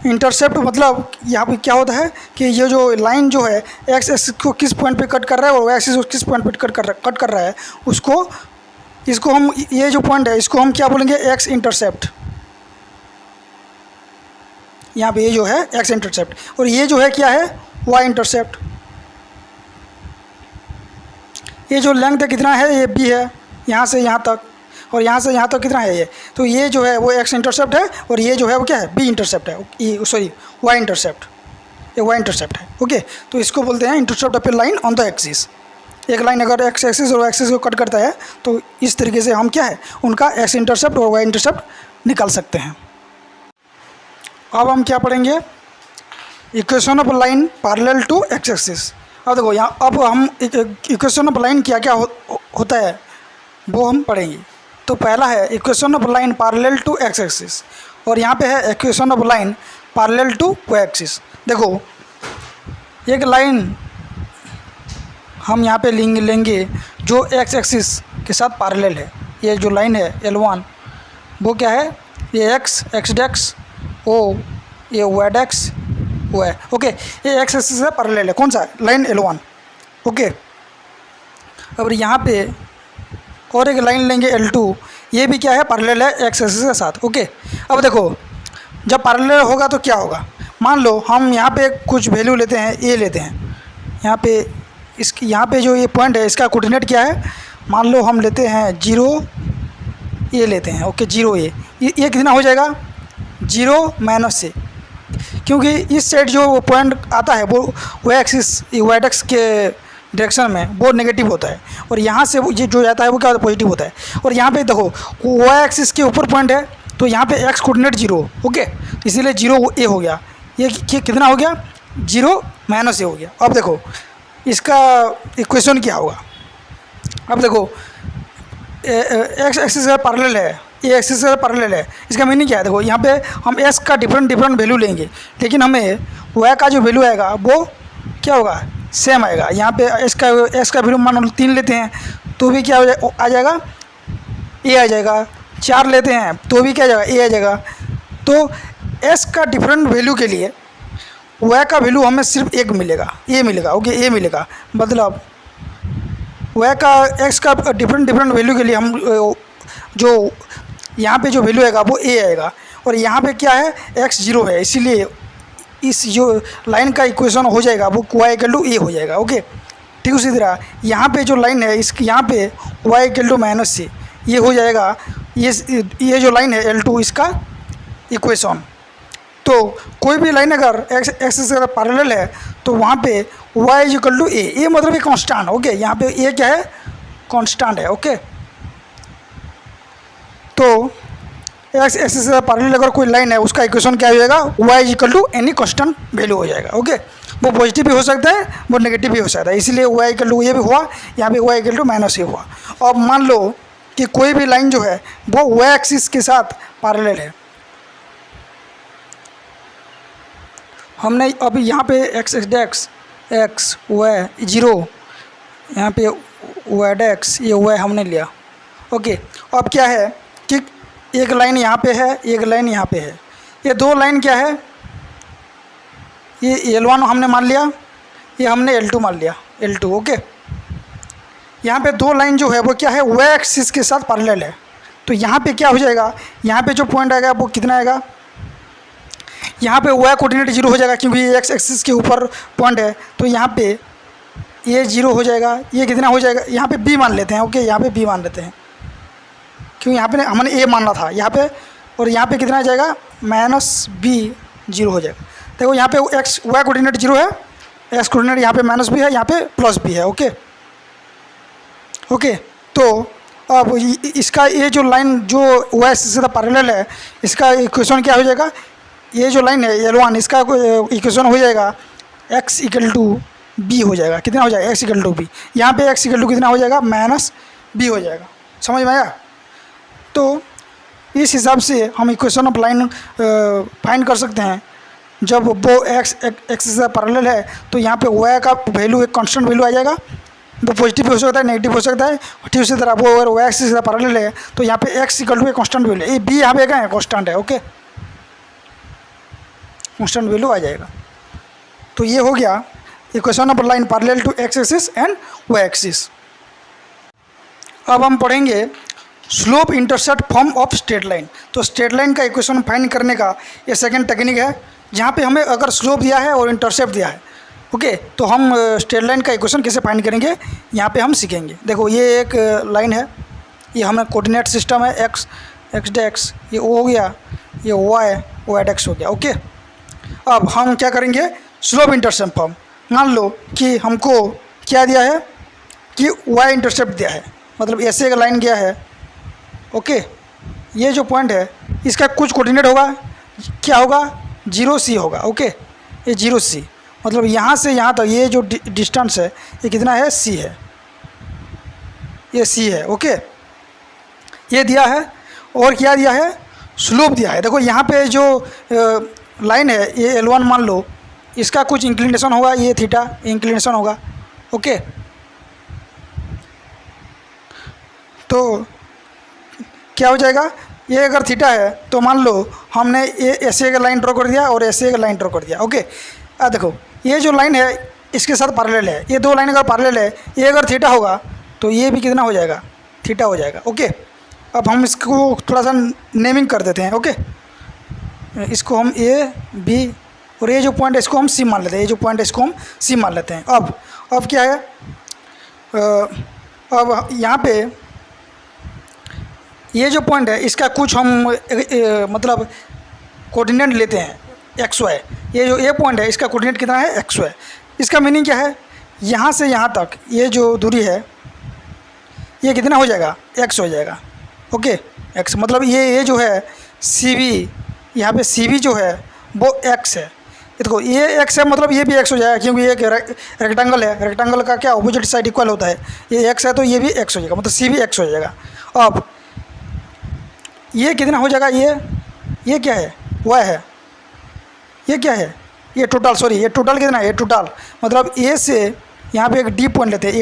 इंटरसेप्ट मतलब यहाँ पे क्या होता है कि ये जो लाइन जो है एक्स एक्सिस को किस पॉइंट पे कट कर रहा है और वाई एक्सिस को किस पॉइंट पे कट कर रहा है, इसको हम, ये जो पॉइंट है इसको हम क्या बोलेंगे, एक्स इंटरसेप्ट। यहाँ पे ये जो है एक्स इंटरसेप्ट और ये जो है क्या है, वाई इंटरसेप्ट। ये जो लेंथ है कितना है, ये बी है, यहाँ से यहाँ तक, और यहाँ से यहाँ तक कितना है ये, तो ये जो है वो एक्स इंटरसेप्ट है और ये जो है वो क्या है, बी इंटरसेप्ट है, सॉरी वाई इंटरसेप्ट, ये वाई इंटरसेप्ट है। ओके, तो इसको बोलते हैं intercept of a line on the axis. एक लाइन अगर एक्स एक्सिस और वाई एक्सिस को कट करता है तो इस तरीके से हम क्या है, उनका एक्स इंटरसेप्ट और वाई इंटरसेप्ट निकाल सकते हैं। अब हम क्या पढ़ेंगे, equation of line parallel to x axis. अब देखो यहाँ, अब हम इक्वेशन ऑफ लाइन क्या क्या होता है वो हम पढ़ेंगे। तो पहला है equation of line parallel to x axis, और यहाँ पे है equation of line parallel to y axis. देखो एक लाइन हम यहाँ पे लेंगे जो एक्स एक्सिस के साथ पैरेलल है। ये जो लाइन है L1 वो क्या है, ये एक्स डेक्स ओ, ये वाई डेक्स वो है। ओके, ये एक्स एक्सिस से पैरेलल है, कौन सा, लाइन L1। ओके, अब यहाँ पे और एक लाइन लेंगे L2, ये भी क्या है, पैरेलल है एक्स एक्सिस के साथ। ओके, अब देखो जब पैरेलल होगा तो क्या होगा, मान लो हम यहाँ पे कुछ वैल्यू लेते हैं, ए लेते हैं, यहाँ पे यहाँ पे जो ये पॉइंट है इसका कोऑर्डिनेट क्या है, मान लो हम लेते हैं 0 ए लेते हैं। ओके, 0 ए, ये कितना हो जाएगा, 0 माइनस ए, क्योंकि इस साइड जो पॉइंट आता है वो वाई एक्सिस वाई एक्स के डायरेक्शन में वो नेगेटिव होता है, और यहाँ से ये जो जाता है वो क्या होता है, पॉजिटिव होता है। और यहाँ पे देखो वाई एक्सिस के ऊपर पॉइंट है तो यहाँ पे एक्स कोऑर्डिनेट 0। ओके, इसीलिए 0 ए हो गया, ये कितना हो गया, 0 माइनस ए हो गया। अब देखो इसका इक्वेशन क्या होगा, अब देखो एक्स एक्सिस का पैरेलल है, ए एक्सिस का पैरेलल है, इसका मीनिंग क्या है, देखो यहाँ पे हम एस का डिफरेंट वैल्यू लेंगे, लेकिन हमें वाई का जो वैल्यू आएगा वो क्या होगा, सेम आएगा। यहाँ पे एस का वैल्यू मान लो 3 लेते हैं तो भी क्या आ जाएगा, ए आ जाएगा। 4 लेते हैं तो भी क्या आ जाएगा, ए आ जाएगा। तो एस का डिफरेंट वैल्यू के लिए वाई का वैल्यू हमें सिर्फ एक मिलेगा, ए मिलेगा। ओके, ए मिलेगा, मतलब वाई का एक्स का डिफरेंट वैल्यू के लिए हम जो यहाँ पे जो वैल्यू आएगा वो ए आएगा, और यहाँ पे क्या है, एक्स 0 है, इसीलिए इस जो लाइन का इक्वेशन हो जाएगा वो वाई इक्वल टू ए हो जाएगा। ओके, ठीक उसी तरह यहाँ पे जो लाइन है इस यहाँ पे वाई इक्वल टू माइनस से, ये हो जाएगा, ये जो लाइन है L2 इसका इक्वेशन। तो कोई भी लाइन अगर एक्सिस अगर पैरेलल है तो वहाँ पे y इज इक्वल टू ए मतलब ये कांस्टेंट। ओके, यहाँ पे ए क्या है, कांस्टेंट है। ओके, तो एक्स एक्सिस से पैरेलल अगर कोई लाइन है उसका इक्वेशन क्या हो जाएगा, y is equal to any constant value हो जाएगा। ओके, वो पॉजिटिव भी हो सकता है, वो नेगेटिव भी हो सकता है, इसलिए y इक्वल टू ये भी हुआ, यहाँ पे y इक्वल टू माइनस ए हुआ। और मान लो कि कोई भी लाइन जो है वो y एक्सिस के साथ पैरेलल है, हमने अभी यहाँ पे एक्स डेक्स एक्स वाई 0, यहाँ पे वाई डेक्स ये वाई हमने लिया। ओके, अब क्या है कि एक लाइन यहाँ पे है, एक लाइन यहाँ पे है, ये दो लाइन क्या है, ये L1 हमने मान लिया, ये हमने L2 मान लिया, L2। ओके, यहाँ पे दो लाइन जो है वो क्या है, वाई एक्सिस के साथ पैरेलल है। तो यहाँ पे क्या हो जाएगा, यहाँ पे जो पॉइंट आएगा वो कितना आएगा, यहाँ पे वाई कोऑर्डिनेट 0 हो जाएगा क्योंकि ये एक्स एक्सिस के ऊपर पॉइंट है, तो यहाँ पे ये 0 हो जाएगा। ये कितना हो जाएगा, यहाँ पे b मान लेते हैं। ओके, यहाँ पे b मान लेते हैं क्योंकि यहाँ पे हमने a मानना था यहाँ पे, और यहाँ पे कितना आ जाएगा, -b 0 हो जाएगा। देखो यहाँ पे एक्स वाई कोऑर्डिनेट 0 है, एक्स कोऑर्डिनेट यहाँ पे -b है, यहाँ पे +b है। ओके ओके, तो अब इसका ये जो लाइन जो वाई से पैरेलल है इसका इक्वेशन क्या हो जाएगा, ये जो लाइन है L1 इसका इक्वेशन हो जाएगा x इक्वल टू b हो जाएगा। कितना हो जाएगा, x इक्वल टू b, यहाँ पे x इक्वल टू कितना हो जाएगा, -b हो जाएगा। समझ में आया। तो इस हिसाब से हम इक्वेशन ऑफ लाइन फाइंड कर सकते हैं। जब वो x से पैरेलल है तो यहाँ पे y का वैल्यू एक कांस्टेंट वैल्यू आ जाएगा, वो पॉजिटिव भी हो सकता है, नेगेटिव हो सकता है। ठीक उसी तरह वो अगर y एक्सिस से पैरेलल है तो यहाँ पे x इक्वल टू एक कांस्टेंट वैल्यू है, ये b यहाँ पे क्या है, कांस्टेंट है। ओके, कांस्टेंट वैल्यू आ जाएगा। तो ये हो गया equation of line parallel to x axis and y axis. अब हम पढ़ेंगे slope intercept form of straight line. तो स्ट्रेट लाइन का इक्वेशन फाइंड करने का ये सेकंड टेक्निक है, जहाँ पे हमें अगर स्लोप दिया है और इंटरसेप्ट दिया है। ओके, तो हम स्ट्रेट लाइन का इक्वेशन कैसे फाइंड करेंगे यहाँ पे हम सीखेंगे। देखो ये एक लाइन है, ये हमें कोऑर्डिनेट सिस्टम है, एक्स डेक्स ये ओ हो गया, ये वाई डेक्स हो गया। ओके, अब हम क्या करेंगे, स्लोप इंटरसेप्ट फॉर्म। मान लो कि हमको क्या दिया है कि वाई इंटरसेप्ट दिया है, मतलब ऐसे एक लाइन गया है। ओके, ये जो पॉइंट है इसका कुछ कोऑर्डिनेट होगा, क्या होगा, 0C होगा। ओके, ये 0C मतलब यहाँ से यहाँ तक ये जो डिस्टेंस है ये कितना है, C है, ये C है। ओके, ये दिया है और क्या दिया है, स्लोप दिया है। देखो यहाँ पे जो लाइन है ये L1 मान लो, इसका कुछ इंक्लिनेशन होगा, ये थीटा इंक्लिनेशन होगा। ओके, तो क्या हो जाएगा, ये अगर थीटा है तो मान लो हमने ये ऐसे एक लाइन ड्रॉ कर दिया और ऐसे एक लाइन ड्रॉ कर दिया। ओके, देखो ये जो लाइन है इसके साथ पैरेलल है, ये दो लाइन अगर पैरेलल है, ये अगर थीटा होगा तो ये भी कितना हो जाएगा, थीटा हो जाएगा। ओके, अब हम इसको थोड़ा सा नेमिंग कर देते हैं। ओके, इसको हम ए बी और ये जो पॉइंट है इसको हम सी मान लेते हैं, ये जो पॉइंट है इसको हम सी मान लेते हैं। अब क्या है, अब यहाँ पे ये जो पॉइंट है इसका कुछ हम मतलब कोऑर्डिनेट लेते हैं एक्स वाई। ये जो ए पॉइंट है इसका कोऑर्डिनेट कितना है, एक्स वाई। इसका मीनिंग क्या है, यहाँ से यहाँ तक ये जो दूरी है ये कितना हो जाएगा, एक्स हो जाएगा। ओके, एक्स मतलब ये जो है सी बी, यहाँ पे सी बी जो है वो एक्स है। देखो ये एक्स है मतलब ये भी एक्स हो जाएगा, क्योंकि ये रेक्टेंगल है, रेक्टेंगल का क्या ऑपोजिट साइड इक्वल होता है, ये एक्स है तो ये भी एक्स हो जाएगा, मतलब सी भी एक्स हो जाएगा। अब ये कितना हो जाएगा, ये क्या है, वाई है, ये क्या है, ये टोटल, सॉरी ये टोटल कितना है, ये टोटल मतलब ए से यहाँ पे एक डी पॉइंट लेते हैं,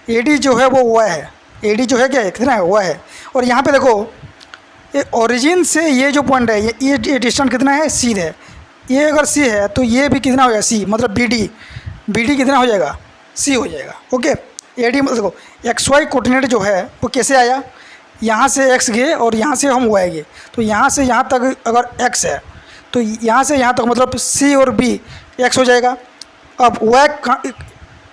ए डी जो है वो वाई है, ए डी जो है क्या है, कितना है, वाई है। और यहाँ पे देखो ये ओरिजिन से ये जो पॉइंट है ये डिस्टेंस कितना है, सी है। ये अगर सी है तो ये भी कितना हो जाएगा, सी मतलब बी डी कितना हो जाएगा, सी हो जाएगा। ओके, ए डी मतलब देखो एक्स वाई कोऑर्डिनेट जो है वो कैसे आया, यहाँ से एक्स गए और यहाँ से हम वाई गए, तो यहाँ से यहाँ तक अगर एक्स है तो यहाँ से यहाँ तक मतलब सी और बी एक्स हो जाएगा। अब वाई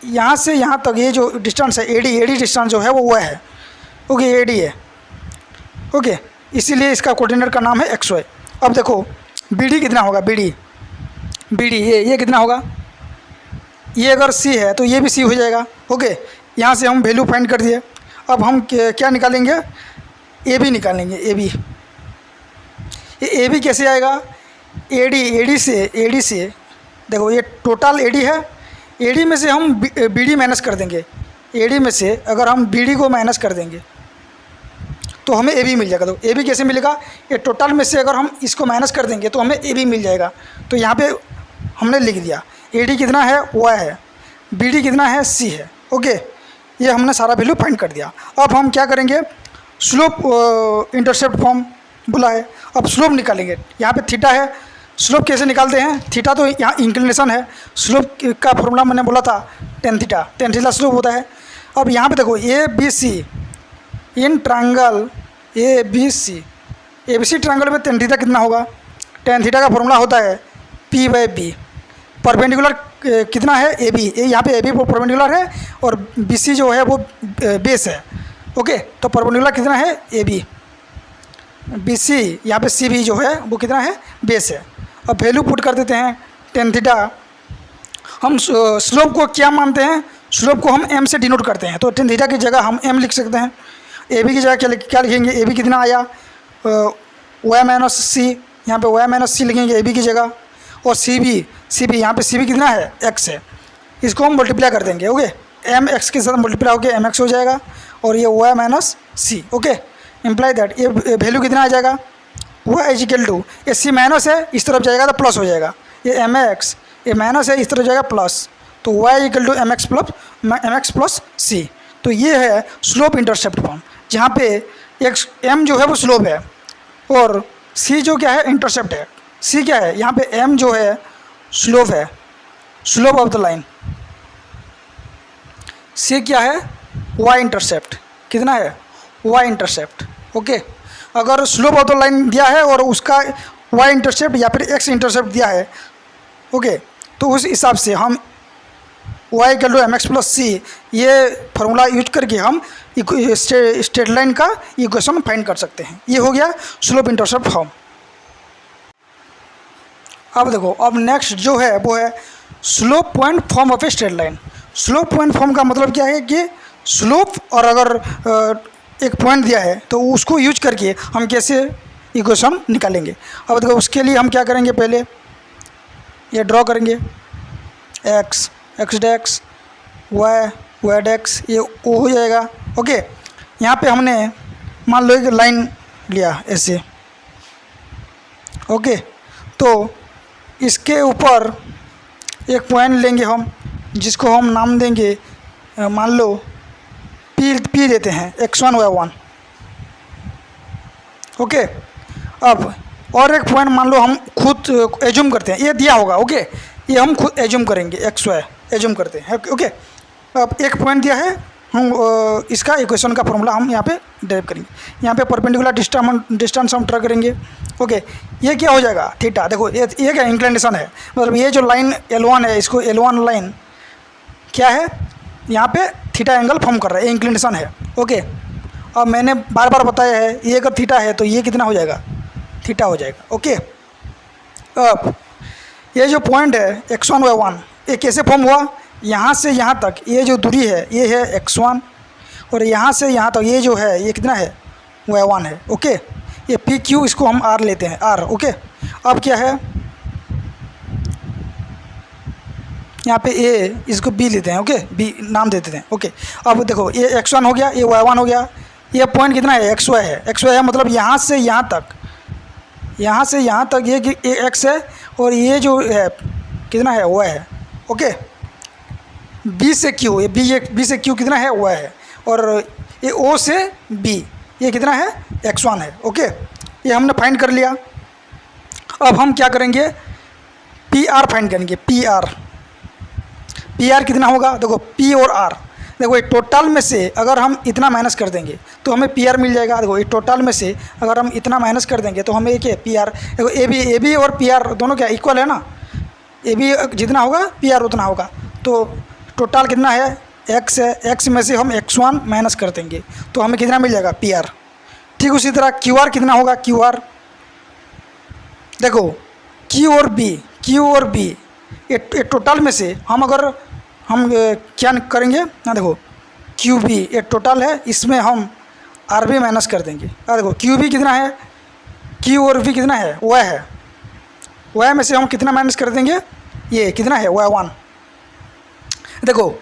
यहाँ से यहाँ तक ये जो डिस्टेंस है ए डी डिस्टेंस जो है वो वाई है। ओके, ए डी है। ओके, इसीलिए इसका कोऑर्डिनेट का नाम है एक्स वाई। अब देखो बी डी कितना होगा, बी डी ये कितना होगा, ये अगर सी है तो ये भी सी हो जाएगा। ओके, यहाँ से हम वैल्यू फाइंड कर दिए। अब हम क्या निकालेंगे, ए बी निकालेंगे, ए बी कैसे आएगा, ए डी से देखो ये टोटल ए डी है, ए डी में से हम बी डी माइनस कर देंगे, ए डी में से अगर हम बी डी को माइनस कर देंगे तो हमें ए बी मिल जाएगा। तो ए बी कैसे मिलेगा, ये टोटल में से अगर हम इसको माइनस कर देंगे तो हमें ए बी मिल जाएगा। तो यहाँ पे हमने लिख दिया ए डी कितना है, वाई है, बी डी कितना है, सी है। ओके, ये हमने सारा वैल्यू फाइंड कर दिया। अब हम क्या करेंगे, स्लोप इंटरसेप्ट फॉर्म बोला है, अब स्लोप निकालेंगे। यहाँ पे थीटा है, स्लोप कैसे निकालते हैं, थीटा तो यहाँ इंक्लिनेशन है, स्लोप का फॉर्मूला मैंने बोला था टेन थीटा स्लोप होता है। अब यहाँ पे देखो A B C in triangle A B C triangle में टेन थीटा कितना होगा, टेन थीटा का फॉर्मूला होता है पी बाई बी। परपेंडिकुलर कितना है, ए बी, यहाँ पे ए बी परपेंडिकुलर है और बी सी जो है वो बेस है। ओके, तो परपेंडिकुलर कितना है, ए बी सी, यहाँ पे सी बी जो है वो कितना है, बेस है। अब वैल्यू पुट कर देते हैं टेन थीटा। हम स्लोप को क्या मानते हैं, स्लोप को हम एम से डिनोट करते हैं, तो टेन थीटा की जगह हम एम लिख सकते हैं। ए बी की जगह क्या लिखेंगे, ए बी कितना आया, वाई माइनस सी, यहाँ पे वाई माइनस सी लिखेंगे ए बी की जगह। और सी बी यहाँ पे सी बी कितना है, एक्स है, इसको हम मल्टीप्लाई कर देंगे। ओके, एम एक्स के साथ मल्टीप्लाई होकर एम एक्स हो जाएगा और ये y minus c. Okay, imply that ये वैल्यू कितना आ जाएगा, वाई इज इक्वल टू, ये सी माइनस है इस तरफ जाएगा तो प्लस हो जाएगा, ये एम एक्स ये माइनस है इस तरफ जाएगा प्लस, तो Y equal to M X plus C. तो ये है स्लोप इंटरसेप्ट फॉर्म, जहाँ पे एक्स एम जो है वो स्लोप है और सी जो क्या है, इंटरसेप्ट है। सी क्या है, यहाँ पे एम जो है स्लोप है, स्लोप ऑफ द लाइन। सी क्या है, वाई इंटरसेप्ट, कितना है, वाई इंटरसेप्ट। ओके, अगर स्लोप ऑफ द लाइन दिया है और उसका वाई इंटरसेप्ट या फिर एक्स इंटरसेप्ट दिया है, ओके, तो उस हिसाब से हम Y equal to M X plus C ये फार्मूला यूज करके हम स्ट्रेट लाइन का इक्वेशन फाइंड कर सकते हैं। ये हो गया स्लोप इंटरसेप्ट फॉर्म। अब देखो, अब नेक्स्ट जो है वो है slope point form of a straight line. Slope point form का मतलब क्या है कि स्लोप और अगर एक पॉइंट दिया है तो उसको यूज करके हम कैसे इक्वेशन निकालेंगे। अब देखो उसके लिए हम क्या करेंगे, पहले ये ड्रॉ करेंगे, एक्स एक्स डैक्स वाई वाई डैक्स, ये ओ हो जाएगा। ओके, यहाँ पे हमने मान लो एक लाइन लिया ऐसे। ओके, तो इसके ऊपर एक पॉइंट लेंगे हम, जिसको हम नाम देंगे, मान लो पी देते हैं, x1 y1। ओके, अब और एक पॉइंट मान लो हम खुद एज्यूम करते हैं, ये दिया होगा। ओके, ये हम खुद एज्यूम करेंगे, एक्स वाई एज्यूम करते हैं। ओके, अब एक पॉइंट दिया है, हम इसका इक्वेशन का फॉर्मूला हम यहाँ पे डेराइव करेंगे। यहाँ पे परपेंडिकुलर डिस्टेंस हम ट्रा करेंगे। ओके, ये क्या हो जाएगा, थीटा। देखो ये क्या इंक्लिनेशन है, मतलब ये जो लाइन L1 है, इसको L1 लाइन क्या है, यहाँ पे थीटा एंगल फॉर्म कर रहा है, ये इंक्लिनेशन है। ओके, अब मैंने बार बार बताया है, ये अगर थीटा है तो ये कितना हो जाएगा, थीटा हो जाएगा। ओके, अब ये जो पॉइंट है x1 y1, ये कैसे फॉर्म हुआ, यहाँ से यहाँ तक ये जो दूरी है ये है x1, और यहाँ से यहाँ तक ये जो है ये कितना है, y1 है। ओके, ये पी क्यू, इसको हम r लेते हैं, r। ओके, अब क्या है, यहाँ पे a, इसको b लेते हैं। ओके, b नाम दे देते हैं। ओके, अब देखो ये x1 हो गया, ये y1 हो गया, ये पॉइंट कितना है, xy है। xy है मतलब यहाँ से यहाँ तक, यहाँ से यहाँ तक ये x है, और ये जो है कितना है, y है। ओके, b से q, ये b से q कितना है, y है, और ये o से b ये कितना है, x1 है। ओके, ये हमने फाइंड कर लिया। अब हम क्या करेंगे, PR फाइंड करेंगे, PR कितना होगा, देखो P और R, देखो ये टोटल में से अगर हम इतना माइनस कर देंगे तो हमें PR मिल जाएगा। देखो ये टोटल में से अगर हम इतना माइनस कर देंगे तो हमें एक PR, देखो AB और PR दोनों क्या इक्वल है ना, AB जितना होगा PR उतना होगा, तो टोटल कितना है, x है, x में से हम x1 माइनस कर देंगे तो हमें कितना मिल जाएगा, PR। ठीक उसी तरह QR कितना होगा, QR, देखो Q और B ये टोटल में से हम अगर हम क्या करेंगे ना, देखो QB ये टोटल है, इसमें हम RB माइनस कर देंगे। देखो QB कितना है, Q और B कितना है, Y है, Y में से हम कितना माइनस कर देंगे, ये कितना है, Y1। देखो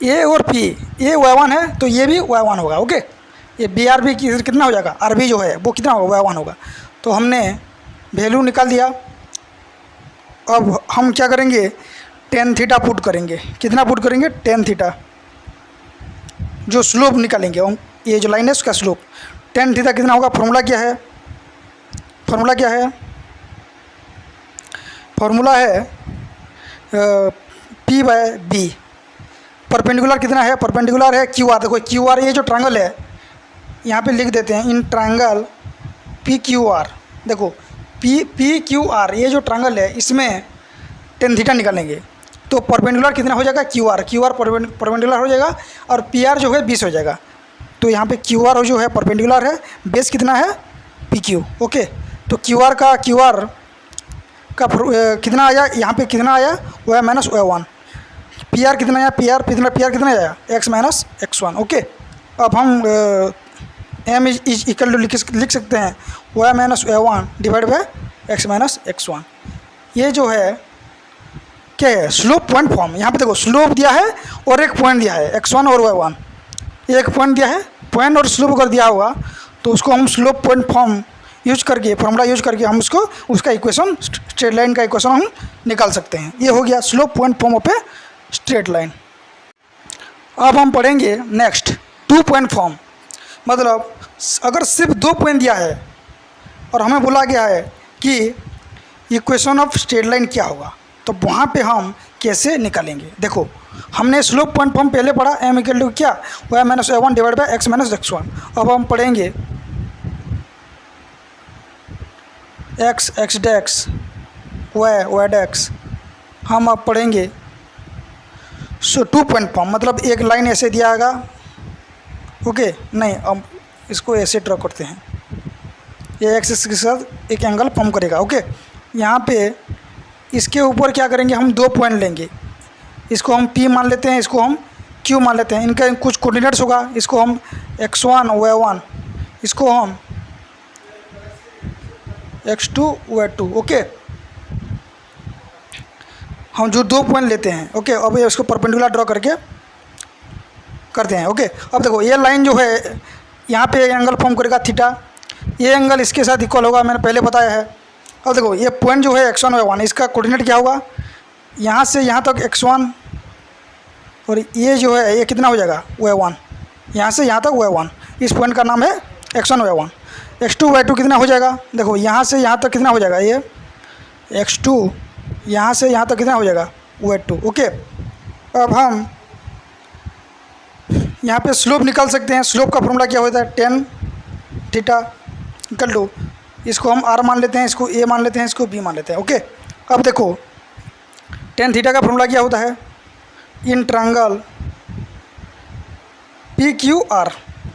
A और P ये Y1 है तो ये भी Y1 होगा। ओके, ये BRB कितना हो जाएगा, RB जो है वो कितना होगा, Y1 होगा। तो हमने वैल्यू निकाल दिया। अब हम क्या करेंगे, tan थीटा पुट करेंगे, कितना पुट करेंगे, tan थीटा, जो स्लोप निकालेंगे हम, ये जो लाइन है उसका स्लोप, tan थीटा कितना होगा, फॉर्मूला क्या है, फॉर्मूला है P/B। परपेंडिकुलर कितना है, परपेंडिकुलर है QR। देखो QR ये जो ट्रायंगल है, यहाँ पे लिख देते हैं, इन ट्रायंगल PQR, देखो PQR ये जो ट्रायंगल है, इसमें tan थीटा निकालेंगे तो परपेंडिकुलर कितना हो जाएगा, QR परपेंडिकुलर हो जाएगा, और PR जो है 20 हो जाएगा। तो यहाँ पे QR जो है परपेंडिकुलर है, बेस कितना है, PQ। ओके, तो QR का कितना आया, यहाँ पे कितना आया, Y माइनस Y1। PR कितना आया, PR कितना आया, X माइनस X1। ओके, अब हम M इज इक्वल टू लिख सकते हैं Y minus Y1 divide bye X minus X1। ये जो है क्या है, स्लोप पॉइंट फॉर्म। यहाँ पे देखो स्लोप दिया है और एक पॉइंट दिया है, x1 और y1, एक पॉइंट दिया है। पॉइंट और स्लोप अगर दिया होगा तो उसको हम स्लोप पॉइंट फॉर्म यूज करके, फॉर्मूला यूज करके हम उसका इक्वेशन, स्ट्रेट लाइन का इक्वेशन हम निकाल सकते हैं। ये हो गया slope point form of a straight line. अब हम पढ़ेंगे नेक्स्ट 2 पॉइंट फॉर्म। मतलब अगर सिर्फ 2 पॉइंट दिया है और हमें बोला गया है कि इक्वेशन ऑफ स्ट्रेट लाइन क्या होगा, तो वहाँ पे हम कैसे निकालेंगे। देखो हमने स्लोप पॉइंट फॉर्म पहले पढ़ा, m इक्वल टू क्या, y minus y1 divide by x minus x1। अब हम पढ़ेंगे x डैक्स y डैक्स। हम अब पढ़ेंगे 2 पॉइंट फॉर्म, मतलब एक लाइन ऐसे दिया होगा। ओके, नहीं अब इसको ऐसे ड्रॉ करते हैं, ये एक्सिस के साथ एक एंगल फॉर्म करेगा। ओके, यहाँ पे इसके ऊपर क्या करेंगे, हम 2 पॉइंट लेंगे, इसको हम P मान लेते हैं, इसको हम Q मान लेते हैं। इनका कुछ कोऑर्डिनेट्स होगा, इसको हम x1 y1, इसको हम x2 y2। ओके, हम जो 2 पॉइंट लेते हैं, ओके, अब ये उसको परपेंडिकुलर ड्रॉ करके करते हैं। ओके, अब देखो ये लाइन जो है यहाँ पे एंगल फॉर्म करेगा थीटा, ये एंगल इसके साथ इक्वल होगा, मैंने पहले बताया है। अब देखो ये पॉइंट जो है x1 y1, इसका कोऑर्डिनेट क्या होगा, यहाँ से यहाँ तक x1, और ये जो है ये कितना हो जाएगा y1, यहाँ से यहाँ तक y1, इस पॉइंट का नाम है x1 y1। x2 y2 कितना हो जाएगा, देखो यहाँ से यहाँ तक कितना हो जाएगा, ये x2, यहाँ से यहाँ तक कितना हो जाएगा y2। ओके, अब हम यहाँ पे स्लोप निकाल सकते हैं। स्लोप का फॉर्मूला क्या होता है, tan थीटा इक्वल टू, इसको हम r मान लेते हैं, इसको a मान लेते हैं, इसको b मान लेते हैं। ओके, अब देखो tan थीटा का फॉर्मूला क्या होता है, in triangle PQR।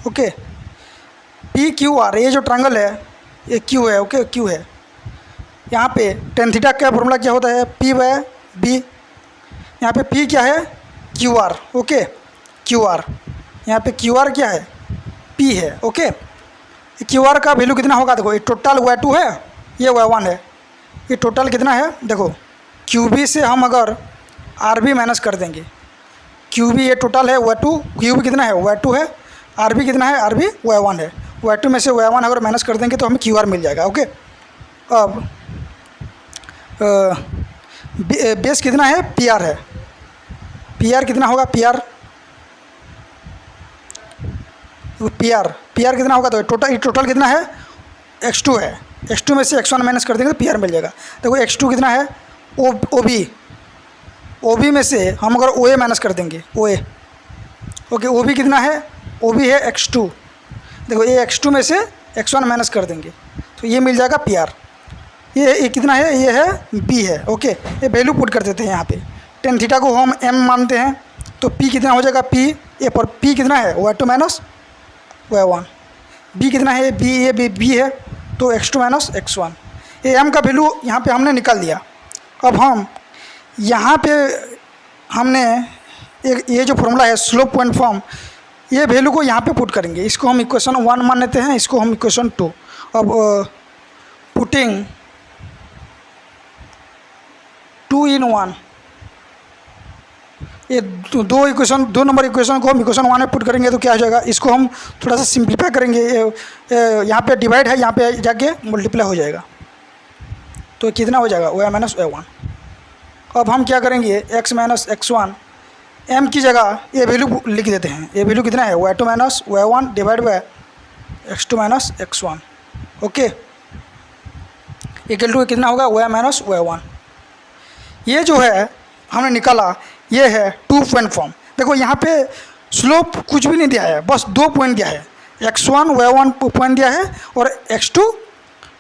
Okay, PQR, ये जो ट्रायंगल है ये Q है। ओके, Q है, यहाँ पे tan थीटा का फॉर्मूला क्या होता है, P/B। यहाँ पे P क्या है, QR। ओके, QR, यहाँ पे QR क्या है, P है। ओके, QR का वैल्यू कितना होगा, देखो ये टोटल y2 है, ये y1 है, ये टोटल कितना है, देखो QB से हम अगर RB माइनस कर देंगे, QB ये टोटल है y2, QB कितना है y2 है, RB कितना है, RB y1 है, y2 में से y1 अगर माइनस कर देंगे तो हमें QR मिल जाएगा। ओके, अब बेस कितना है, PR है, PR कितना होगा, PR कितना होगा, तो टोटल कितना है, x2 है, x2 में से x1 माइनस कर देंगे तो PR मिल जाएगा। देखो x2 कितना है, OB में से हम अगर OA माइनस कर देंगे, OA। ओके, OB कितना है, OB है x2, देखो ये x2 में से x1 माइनस कर देंगे तो ये मिल जाएगा PR। ये कितना है, ये है B है। ओके, ये वैल्यू पुट कर देते हैं यहाँ पे, tan थीटा को हम m मानते हैं तो P कितना हो जाएगा, P, ये पर P कितना है y2 माइनस y1, B कितना है, B, ये B है तो x2 माइनस x1, ये m का वैल्यू यहाँ पे हमने निकाल दिया। अब हम यहाँ पे हमने एक ये जो फॉर्मूला है स्लोप पॉइंट फॉर्म, ये वैल्यू को यहाँ पे पुट करेंगे, इसको हम इक्वेशन 1 मान लेते हैं, इसको हम इक्वेशन 2। अब पुटिंग 2 in 1, ये दो नंबर इक्वेशन को हम इक्वेशन 1 में पुट करेंगे तो क्या हो जाएगा, इसको हम थोड़ा सा सिंप्लीफाई करेंगे, यहाँ पे डिवाइड है, यहाँ पे जाके मल्टीप्लाई हो जाएगा तो कितना हो जाएगा, y माइनस y1। अब हम क्या करेंगे, x माइनस x1, m की जगह ये वैल्यू लिख देते हैं, ये वैल्यू कितना है, y2 minus y1 divide by x2 minus x1। Okay, equal to कितना होगा, y माइनस y1। ये जो है हमने निकाला, ये है 2 पॉइंट फॉर्म। देखो यहाँ पे स्लोप कुछ भी नहीं दिया है, बस 2 पॉइंट दिया है, x1 y1 पॉइंट दिया है और x2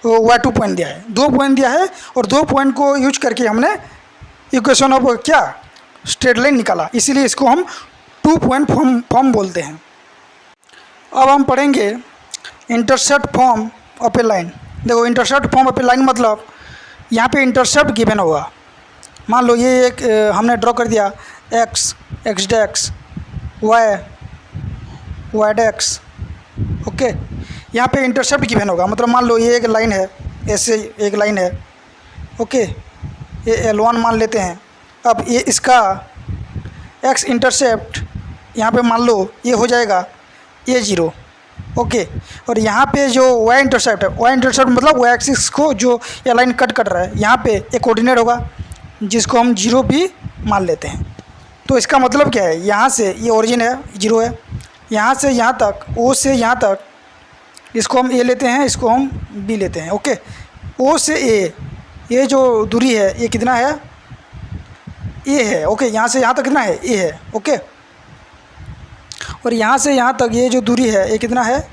y2 पॉइंट दिया है, 2 पॉइंट दिया है और 2 पॉइंट को यूज करके हमने इक्वेशन ऑफ क्या, स्ट्रेट लाइन निकाला, इसीलिए इसको हम 2 पॉइंट फॉर्म बोलते हैं। अब हम पढ़ेंगे intercept form of a line. देखो intercept form of a line मतलब यहाँ पे इंटरसेप्ट गिवन होगा, मान लो ये एक हमने ड्रॉ कर दिया x डैक्स y डैक्स। ओके, यहाँ पे इंटरसेप्ट गिवन होगा, मतलब मान लो ये एक लाइन है, ऐसे एक लाइन है। ओके, ये L1 मान लेते हैं। अब ये इसका x इंटरसेप्ट यहाँ पे मान लो ये हो जाएगा a0। ओके, और यहाँ पे जो y इंटरसेप्ट है, y इंटरसेप्ट मतलब y एक्सिस को जो ये लाइन कट कर रहा है, यहाँ पे एक कोऑर्डिनेट होगा जिसको हम 0 भी मान लेते हैं। तो इसका मतलब क्या है, यहाँ से ये ओरिजिन है 0 है, यहाँ से यहाँ तक, O से यहाँ तक, इसको हम A लेते हैं, इसको हम B लेते हैं। ओके, O से A ये जो दूरी है ये कितना है, A है। ओके, यहाँ से यहाँ तक कितना है, A है। ओके, और यहाँ से यहाँ तक ये जो दूरी है ये कितना है,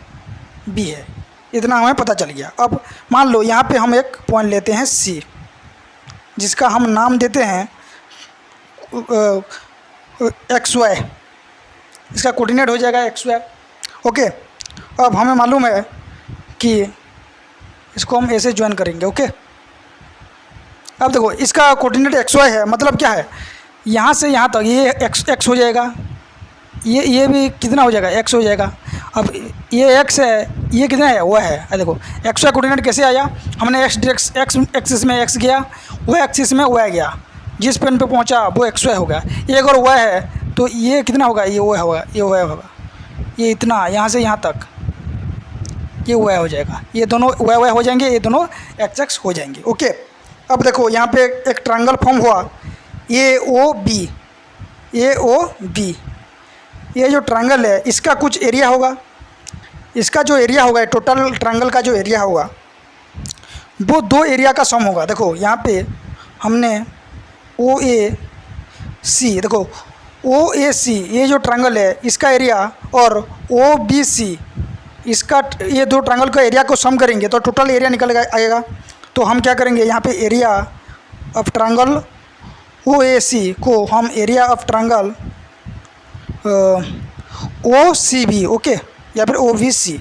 B है। इतना हमें पता चल गया। अब मान लो यहाँ पे हम एक पॉइंट लेते हैं C, जिसका हम नाम देते हैं XY, इसका कोऑर्डिनेट हो जाएगा XY। ओके, अब हमें मालूम है कि इसको हम ऐसे ज्वाइन करेंगे। ओके, अब देखो इसका कोऑर्डिनेट XY है, मतलब क्या है, यहाँ से यहाँ तक ये x हो जाएगा, ये भी कितना हो जाएगा, x हो जाएगा। अब ये एक्स है, ये कितना है, वह है। देखो एक्स वाई कोऑर्डिनेट कैसे आया, हमने एक्स एक्सिस में एक्स गया, वह एक्सिस में वह गया, जिस पेन पे पहुंचा वो एक्स वाई होगा। ये अगर वह है तो ये कितना होगा, ये वह होगा, ये वह होगा, ये इतना यहाँ से यहाँ तक ये वह हो जाएगा, ये दोनों वह हो जाएंगे, ये दोनों एक्स एक्स हो जाएंगे। ओके, अब देखो यहाँ पे एक ट्रायंगल फॉर्म हुआ ए ओ बी, ए ओ बी। ये जो ट्रायंगल है इसका कुछ एरिया होगा, इसका जो एरिया होगा, टोटल ट्रायंगल का जो एरिया होगा वो दो एरिया का सम होगा। देखो यहाँ पे हमने ओ ए सी, देखो ओ ए सी ये जो ट्रायंगल है इसका एरिया और ओ बी सी इसका, ये दो ट्रायंगल का एरिया को सम करेंगे तो टोटल एरिया निकल आएगा। तो हम क्या करेंगे, यहाँ पे area of triangle O A C को हम area of triangle O C B, okay, या फिर ओ वी सी,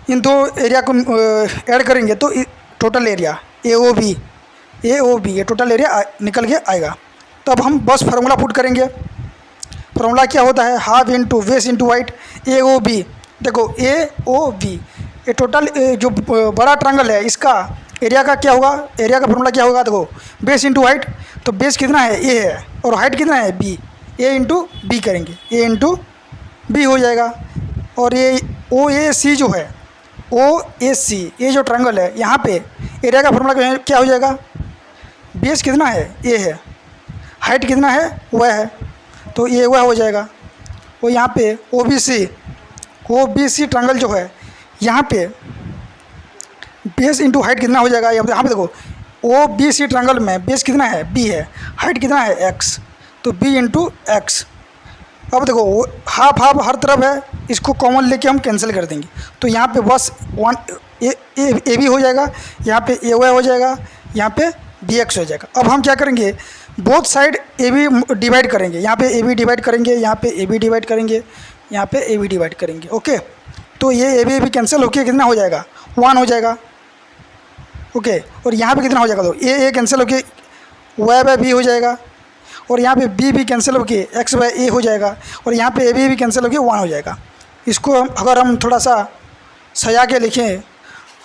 इन दो एरिया को ऐड करेंगे तो total area A O B ये टोटल एरिया निकल के आएगा। तो अब हम बस फार्मूला पुट करेंगे। फार्मूला क्या होता है, half into base into height A O B. देखो ए ओ बी ये टोटल जो बड़ा ट्रायंगल है इसका एरिया का क्या होगा, एरिया का फार्मूला क्या होगा, देखो बेस इंटू हाइट, तो बेस कितना है ए है और हाइट कितना है बी, ए इंटू बी करेंगे, ए इंटू बी हो जाएगा। और ये ओ ए सी जो है, ओ ए सी ये जो ट्रायंगल है यहाँ पे एरिया का फार्मूला क्या हो जाएगा, बेस कितना है ए है, हाइट कितना है वह है, तो ये वह हो जाएगा। और यहाँ पे ओ बी सी ट्रायंगल जो है यहाँ पे बेस इंटू हाइट कितना हो जाएगा, यहाँ पे देखो ओ बी सी ट्रायंगल में बेस कितना है बी है, हाइट कितना है एक्स, तो बी इंटू एक्स। अब देखो हाफ हाफ हर तरफ है, इसको कॉमन लेके हम कैंसिल कर देंगे, तो यहाँ पे बस वन ए बी हो जाएगा, यहाँ पे ए वाई हो जाएगा, यहाँ पे बी एक्स हो जाएगा। अब हम क्या करेंगे, both side A B divide करेंगे, यहाँ पे ए बी डिवाइड करेंगे, यहाँ पे ए बी डिवाइड करेंगे, यहाँ पे ए बी डिवाइड करेंगे। ओके, तो ये ए बी कैंसिल होके कितना हो जाएगा, 1 हो जाएगा। ओके, और यहाँ पे कितना हो जाएगा, तो ए कैंसिल होके वाई बाय बी हो जाएगा, और यहाँ पे बी भी कैंसिल होके एक्स बाय ए हो जाएगा, और यहाँ पे ए बी कैंसिल होके 1 हो जाएगा। इसको अगर हम थोड़ा सा सजा के लिखें,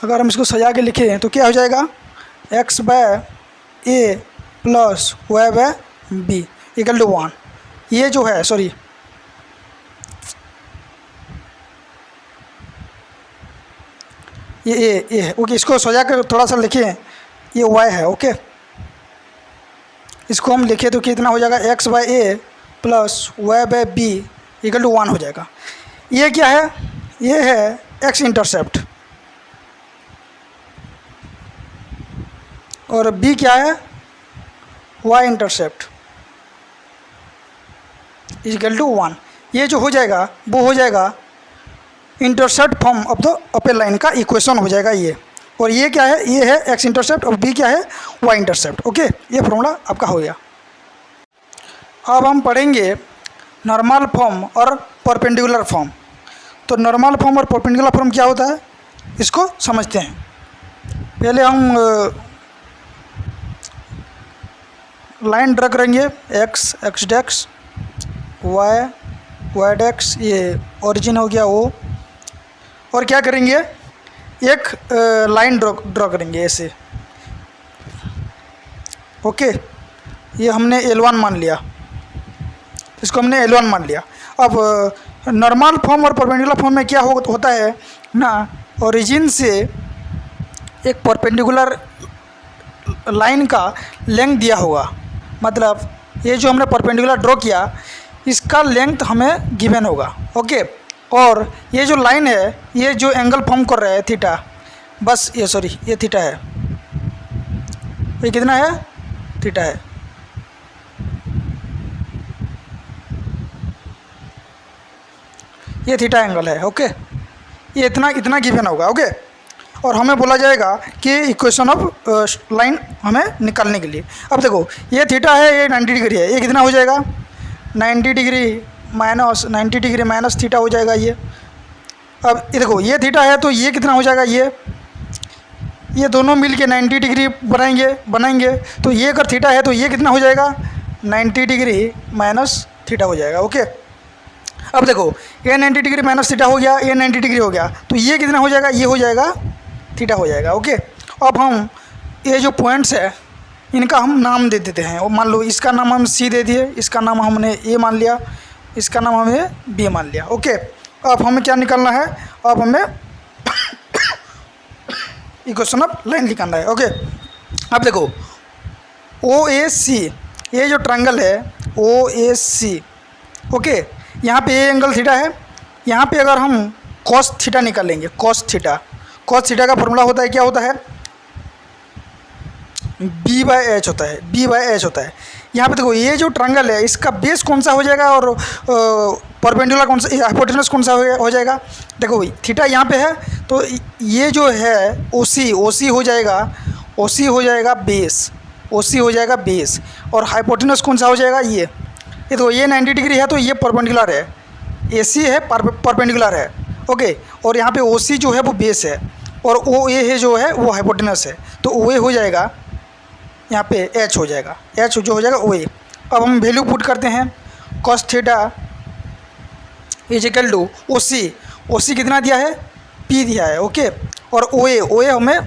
अगर हम इसको सजा के लिखें तो क्या हो जाएगा, x by a plus y by b equal to 1। ये जो है सॉरी ये है। ओके, इसको सजा कर थोड़ा सा लिखें, ये वाई है। ओके, इसको हम लिखें तो कितना हो जाएगा, x by a plus y by b equal to 1 हो जाएगा। ये क्या है, ये है एक्स इंटरसेप्ट, और बी क्या है, वाई इंटरसेप्ट इक्वल टू 1। ये जो हो जाएगा वो हो जाएगा intercept form of the upper line का इक्वेशन हो जाएगा ये। और ये क्या है, ये है एक्स इंटरसेप्ट और बी क्या है, वाई इंटरसेप्ट। ओके, ये फॉर्मूला आपका हो गया। अब हम पढ़ेंगे नॉर्मल फॉर्म और परपेंडिकुलर फॉर्म। तो नॉर्मल फॉर्म और परपेंडिकुलर फॉर्म क्या होता है इसको समझते हैं। पहले हम लाइन ड्रा करेंगे, एक्स डेक्स, वाई डेक्स, ये ओरिजिन हो गया वो, और क्या करेंगे, एक लाइन ड्रॉ करेंगे ऐसे। ओके, ये हमने L1 मान लिया, इसको हमने L1 मान लिया। अब नॉर्मल फॉर्म और परपेंडिकुलर फॉर्म में क्या होता है ना, ओरिजिन से एक परपेंडिकुलर लाइन का लेंथ दिया होगा, मतलब ये जो हमने परपेंडिकुलर ड्रॉ किया इसका लेंथ हमें गिवन होगा। ओके, और ये जो लाइन है ये जो एंगल फॉर्म कर रहा है थीटा, बस ये सॉरी ये थीटा है, ये कितना है, थीटा है। ये थीटा एंगल है। ओके, ये इतना गिवन होगा। ओके, और हमें बोला जाएगा कि इक्वेशन ऑफ लाइन हमें निकालने के लिए। अब देखो ये थीटा है, ये 90 डिग्री है, ये कितना हो जाएगा, 90 degree minus 90 degree minus theta हो जाएगा ये। अब ये देखो ये थीटा है तो ये कितना हो जाएगा, ये दोनों मिल के 90 डिग्री बनाएंगे तो ये अगर थीटा है तो ये कितना हो जाएगा, 90 डिग्री माइनस थीटा हो जाएगा। ओके, अब देखो ये 90 डिग्री माइनस थीटा हो गया, ये 90 डिग्री हो गया, तो ये कितना हो जाएगा, ये हो जाएगा थीटा हो जाएगा। ओके, अब हम ये जो पॉइंट्स है इनका हम नाम दे देते हैं। और मान लो इसका नाम हम सी दे दिए, इसका नाम हमने ए मान लिया, इसका नाम हमने बी मान लिया। ओके, अब हमें क्या निकालना है, अब हमें इक्वेशन ऑफ लाइन निकालना है। ओके, अब देखो ओ ए सी, ये जो ट्रायंगल है ओ ए सी, ओके, यहाँ पे ए एंगल थीटा है, यहाँ पे अगर हम कॉस थीटा निकालेंगे, कॉस थीटा का फॉर्मूला होता है, क्या होता है, बी बाय एच होता है, बी बाय एच होता है। यहाँ पे देखो ये जो ट्रायंगल है इसका बेस कौन सा हो जाएगा और परपेंडिकुलर कौन सा, हाइपोटेनस कौन सा हो जाएगा। देखो थीटा यहाँ पे है तो ये जो है ओसी हो जाएगा, ओसी हो जाएगा बेस, ओसी हो जाएगा बेस, और हाइपोटेनस कौन सा हो जाएगा, ये देखो ये 90 डिग्री है तो ये परपेंडिकुलर है, एसी है परपेंडिकुलर है। ओके, और यहाँ पे ओसी जो है वो बेस है और ओ ए है जो है वो हाइपोटेनस है, तो ओ ए हो जाएगा, यहाँ पे एच हो जाएगा, एच जो हो जाएगा ओ ए। अब हम वैल्यू पुट करते हैं, cos theta is equal to OC, OC कितना दिया है, पी दिया है। ओके, और ओ ए हमें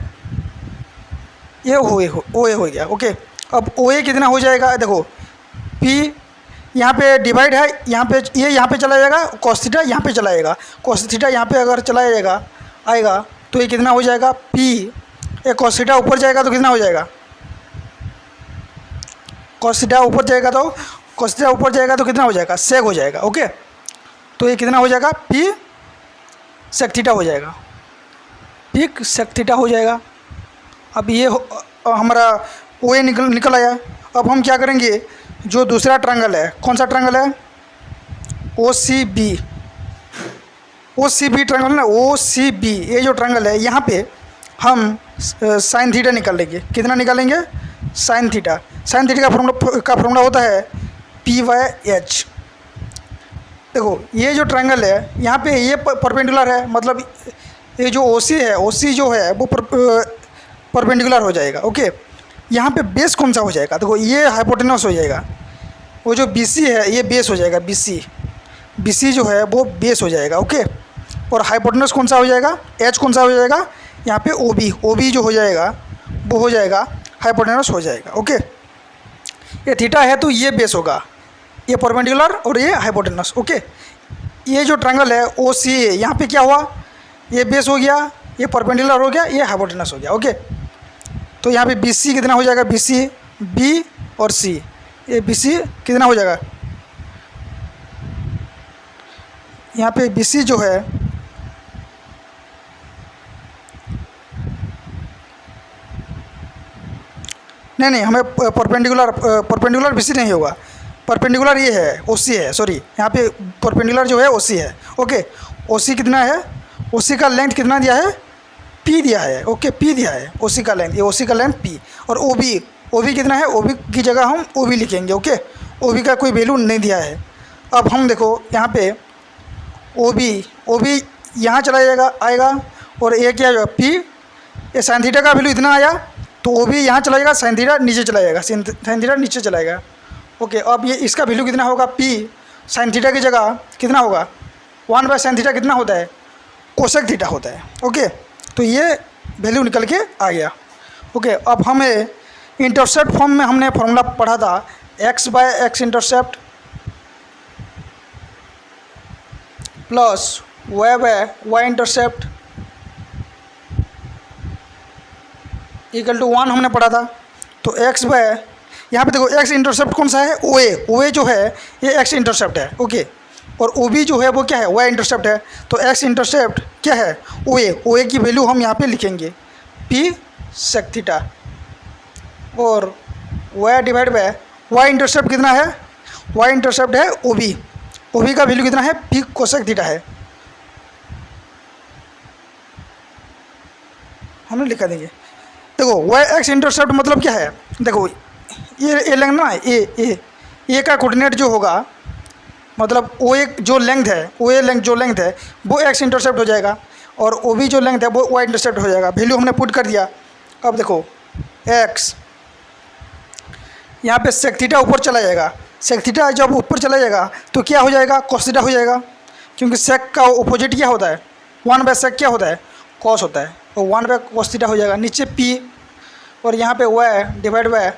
ये ओ ए हो गया। ओके, अब ओ ए कितना हो जाएगा, देखो पी यहाँ पे डिवाइड है, यहाँ पे ये यहाँ पे चला जाएगा, कॉस थीटा यहाँ पे चला जाएगा, कॉस थीटा यहाँ पे अगर चला जाएगा आएगा तो ये कितना हो जाएगा, पी, ये कॉस थीटा ऊपर जाएगा तो कितना हो जाएगा, कॉस थीटा ऊपर जाएगा तो कॉस थीटा ऊपर जाएगा तो कितना हो जाएगा, सेक हो जाएगा। ओके, तो ये कितना हो जाएगा, पी सेक थीटा हो जाएगा, पी सेक थीटा हो जाएगा। अब ये हमारा ओ ए निकल आया। अब हम क्या करेंगे, जो दूसरा ट्रायंगल है, कौन सा ट्रायंगल है, ओ सी बी ट्रायंगल ना, ओ सी बी, ये जो ट्रायंगल है यहाँ पे हम साइन थीटा निकालेंगे। कितना निकालेंगे, साइन थीटा का फॉर्मूला होता है पी बाय एच। देखो ये जो ट्रायंगल है यहाँ पे ये परपेंडिकुलर है, मतलब ये जो ओसी है, ओसी जो है वो परपेंडिकुलर हो जाएगा। ओके, यहाँ पे बेस कौन सा हो जाएगा, देखो ये हाइपोटेनस हो जाएगा, वो जो बीसी है ये बेस हो जाएगा, बीसी जो है वो बेस हो जाएगा। ओके, और हाइपोटेनस कौन सा हो जाएगा, एच कौन सा हो जाएगा, यहाँ पे ओबी जो हो जाएगा वो हो जाएगा हाइपोटेनस हो जाएगा। ओके, ये थीटा है तो ये बेस होगा, ये परपेंडिकुलर और ये हाइपोटेनस। ओके, ये जो ट्रायंगल है ओ सी ए, यहाँ पे क्या हुआ, ये बेस हो गया, ये परपेंडिकुलर हो गया, ये हाइपोटेनस हो गया। ओके, तो यहाँ पे बी सी कितना हो जाएगा, बी सी, बी और सी, ये बी सी कितना हो जाएगा, यहाँ पे बी सी जो है नहीं हमें परपेंडिकुलर बी सी नहीं होगा, परपेंडिकुलर ये है ओ सी है, सॉरी यहाँ पे परपेंडिकुलर जो है ओ सी है। ओके, ओ सी कितना है, ओ सी का लेंथ कितना दिया है, पी दिया है। ओके, पी दिया है ओ सी का लेंथ, ये ओ सी का लेंथ पी, और ओ बी कितना है, ओ बी की जगह हम ओ बी लिखेंगे। ओके, ओ बी का कोई वैल्यू नहीं दिया है। अब हम देखो यहाँ पे ओ बी यहाँ चला जाएगा आएगा, और ये क्या होगा, पी, ये साइन थीटा का वैल्यू इतना आया तो ओ बी यहाँ चला जाएगा, साइन थीटा नीचे चला जाएगा, साइन थीटा नीचे चला जाएगा। ओके, अब ये इसका वैल्यू कितना होगा, पी साइन थीटा की जगह कितना होगा, 1 बाय साइन थीटा कितना होता है, कोसेक थीटा होता है। ओके, तो ये वैल्यू निकल के आ गया। ओके, अब हमें इंटरसेप्ट फॉर्म में हमने फॉर्मूला पढ़ा था, x by x intercept plus y by y intercept equal to 1 हमने पढ़ा था। तो एक्स बाय, यहाँ पे देखो एक्स इंटरसेप्ट कौन सा है, ओ ए जो है ये एक्स इंटरसेप्ट है। ओके, और ओ बी जो है वो क्या है, वाई इंटरसेप्ट है। तो एक्स इंटरसेप्ट क्या है, ओ ए की वैल्यू हम यहाँ पे लिखेंगे पी सेक थीटा, और y divide by y intercept कितना है, वाई इंटरसेप्ट है ओ बी का वैल्यू कितना है, पी कोसेक थीटा है, हमने लिखा देंगे। देखो वाई एक्स इंटरसेप्ट मतलब क्या है, देखो ये लेंथ ना, ए का कोऑर्डिनेट जो होगा, मतलब ओ ए जो लेंथ है, ओ ए लेंथ जो लेंथ है वो एक्स इंटरसेप्ट हो जाएगा, और ओ बी जो लेंथ है वो वाई इंटरसेप्ट हो जाएगा। वैल्यू हमने पुट कर दिया। अब देखो एक्स यहाँ पे सेक थीटा ऊपर चला जाएगा, सेक थीटा जब ऊपर चला जाएगा तो क्या हो जाएगा, कॉस थीटा हो जाएगा, क्योंकि सेक का अपोजिट क्या होता है, 1/sec क्या होता है, कॉस होता है, तो 1/cos थीटा हो जाएगा। नीचे p और यहाँ पे y डिवाइड बाय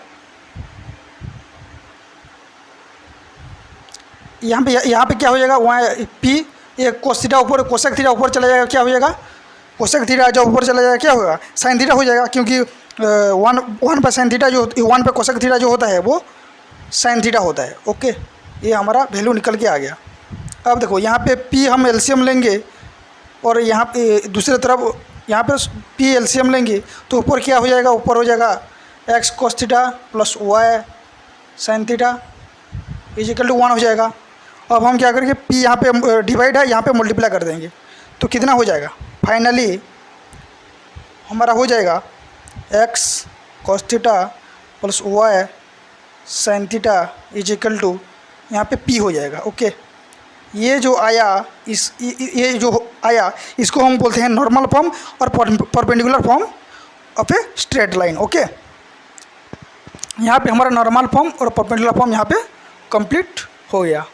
यहाँ पे क्या हो जाएगा, y p, ये cos थीटा ऊपर, कोसेक थीटा ऊपर चला जाएगा, क्या हो जाएगा, कोसेक थीटा जब ऊपर चला जाएगा क्या होगा, साइन थीटा हो जाएगा, क्योंकि 1/sin थीटा जो 1/cosec थीटा जो होता है वो साइन थीटा होता है। ओके, ये हमारा वैल्यू निकल के आ गया। अब देखो यहाँ पे p हम एलसीएम लेंगे और यहाँ पे दूसरी तरफ यहाँ पे p एलसीएम लेंगे तो ऊपर क्या हो जाएगा, ऊपर हो जाएगा x cos theta plus y sin theta equal to 1 हो जाएगा। अब हम क्या करेंगे, p यहाँ पे डिवाइड है, यहाँ पे मल्टीप्लाई कर देंगे तो कितना हो जाएगा, फाइनली हमारा हो जाएगा x cos theta plus y sin theta equal to यहाँ पे p हो जाएगा। ओके, ये जो आया ये जो आया इसको हम बोलते हैं नॉर्मल फॉर्म और perpendicular form of a straight line. Okay, यहाँ पे हमारा नॉर्मल फॉर्म और परपेंडिकुलर फॉर्म यहाँ पे कंप्लीट हो गया।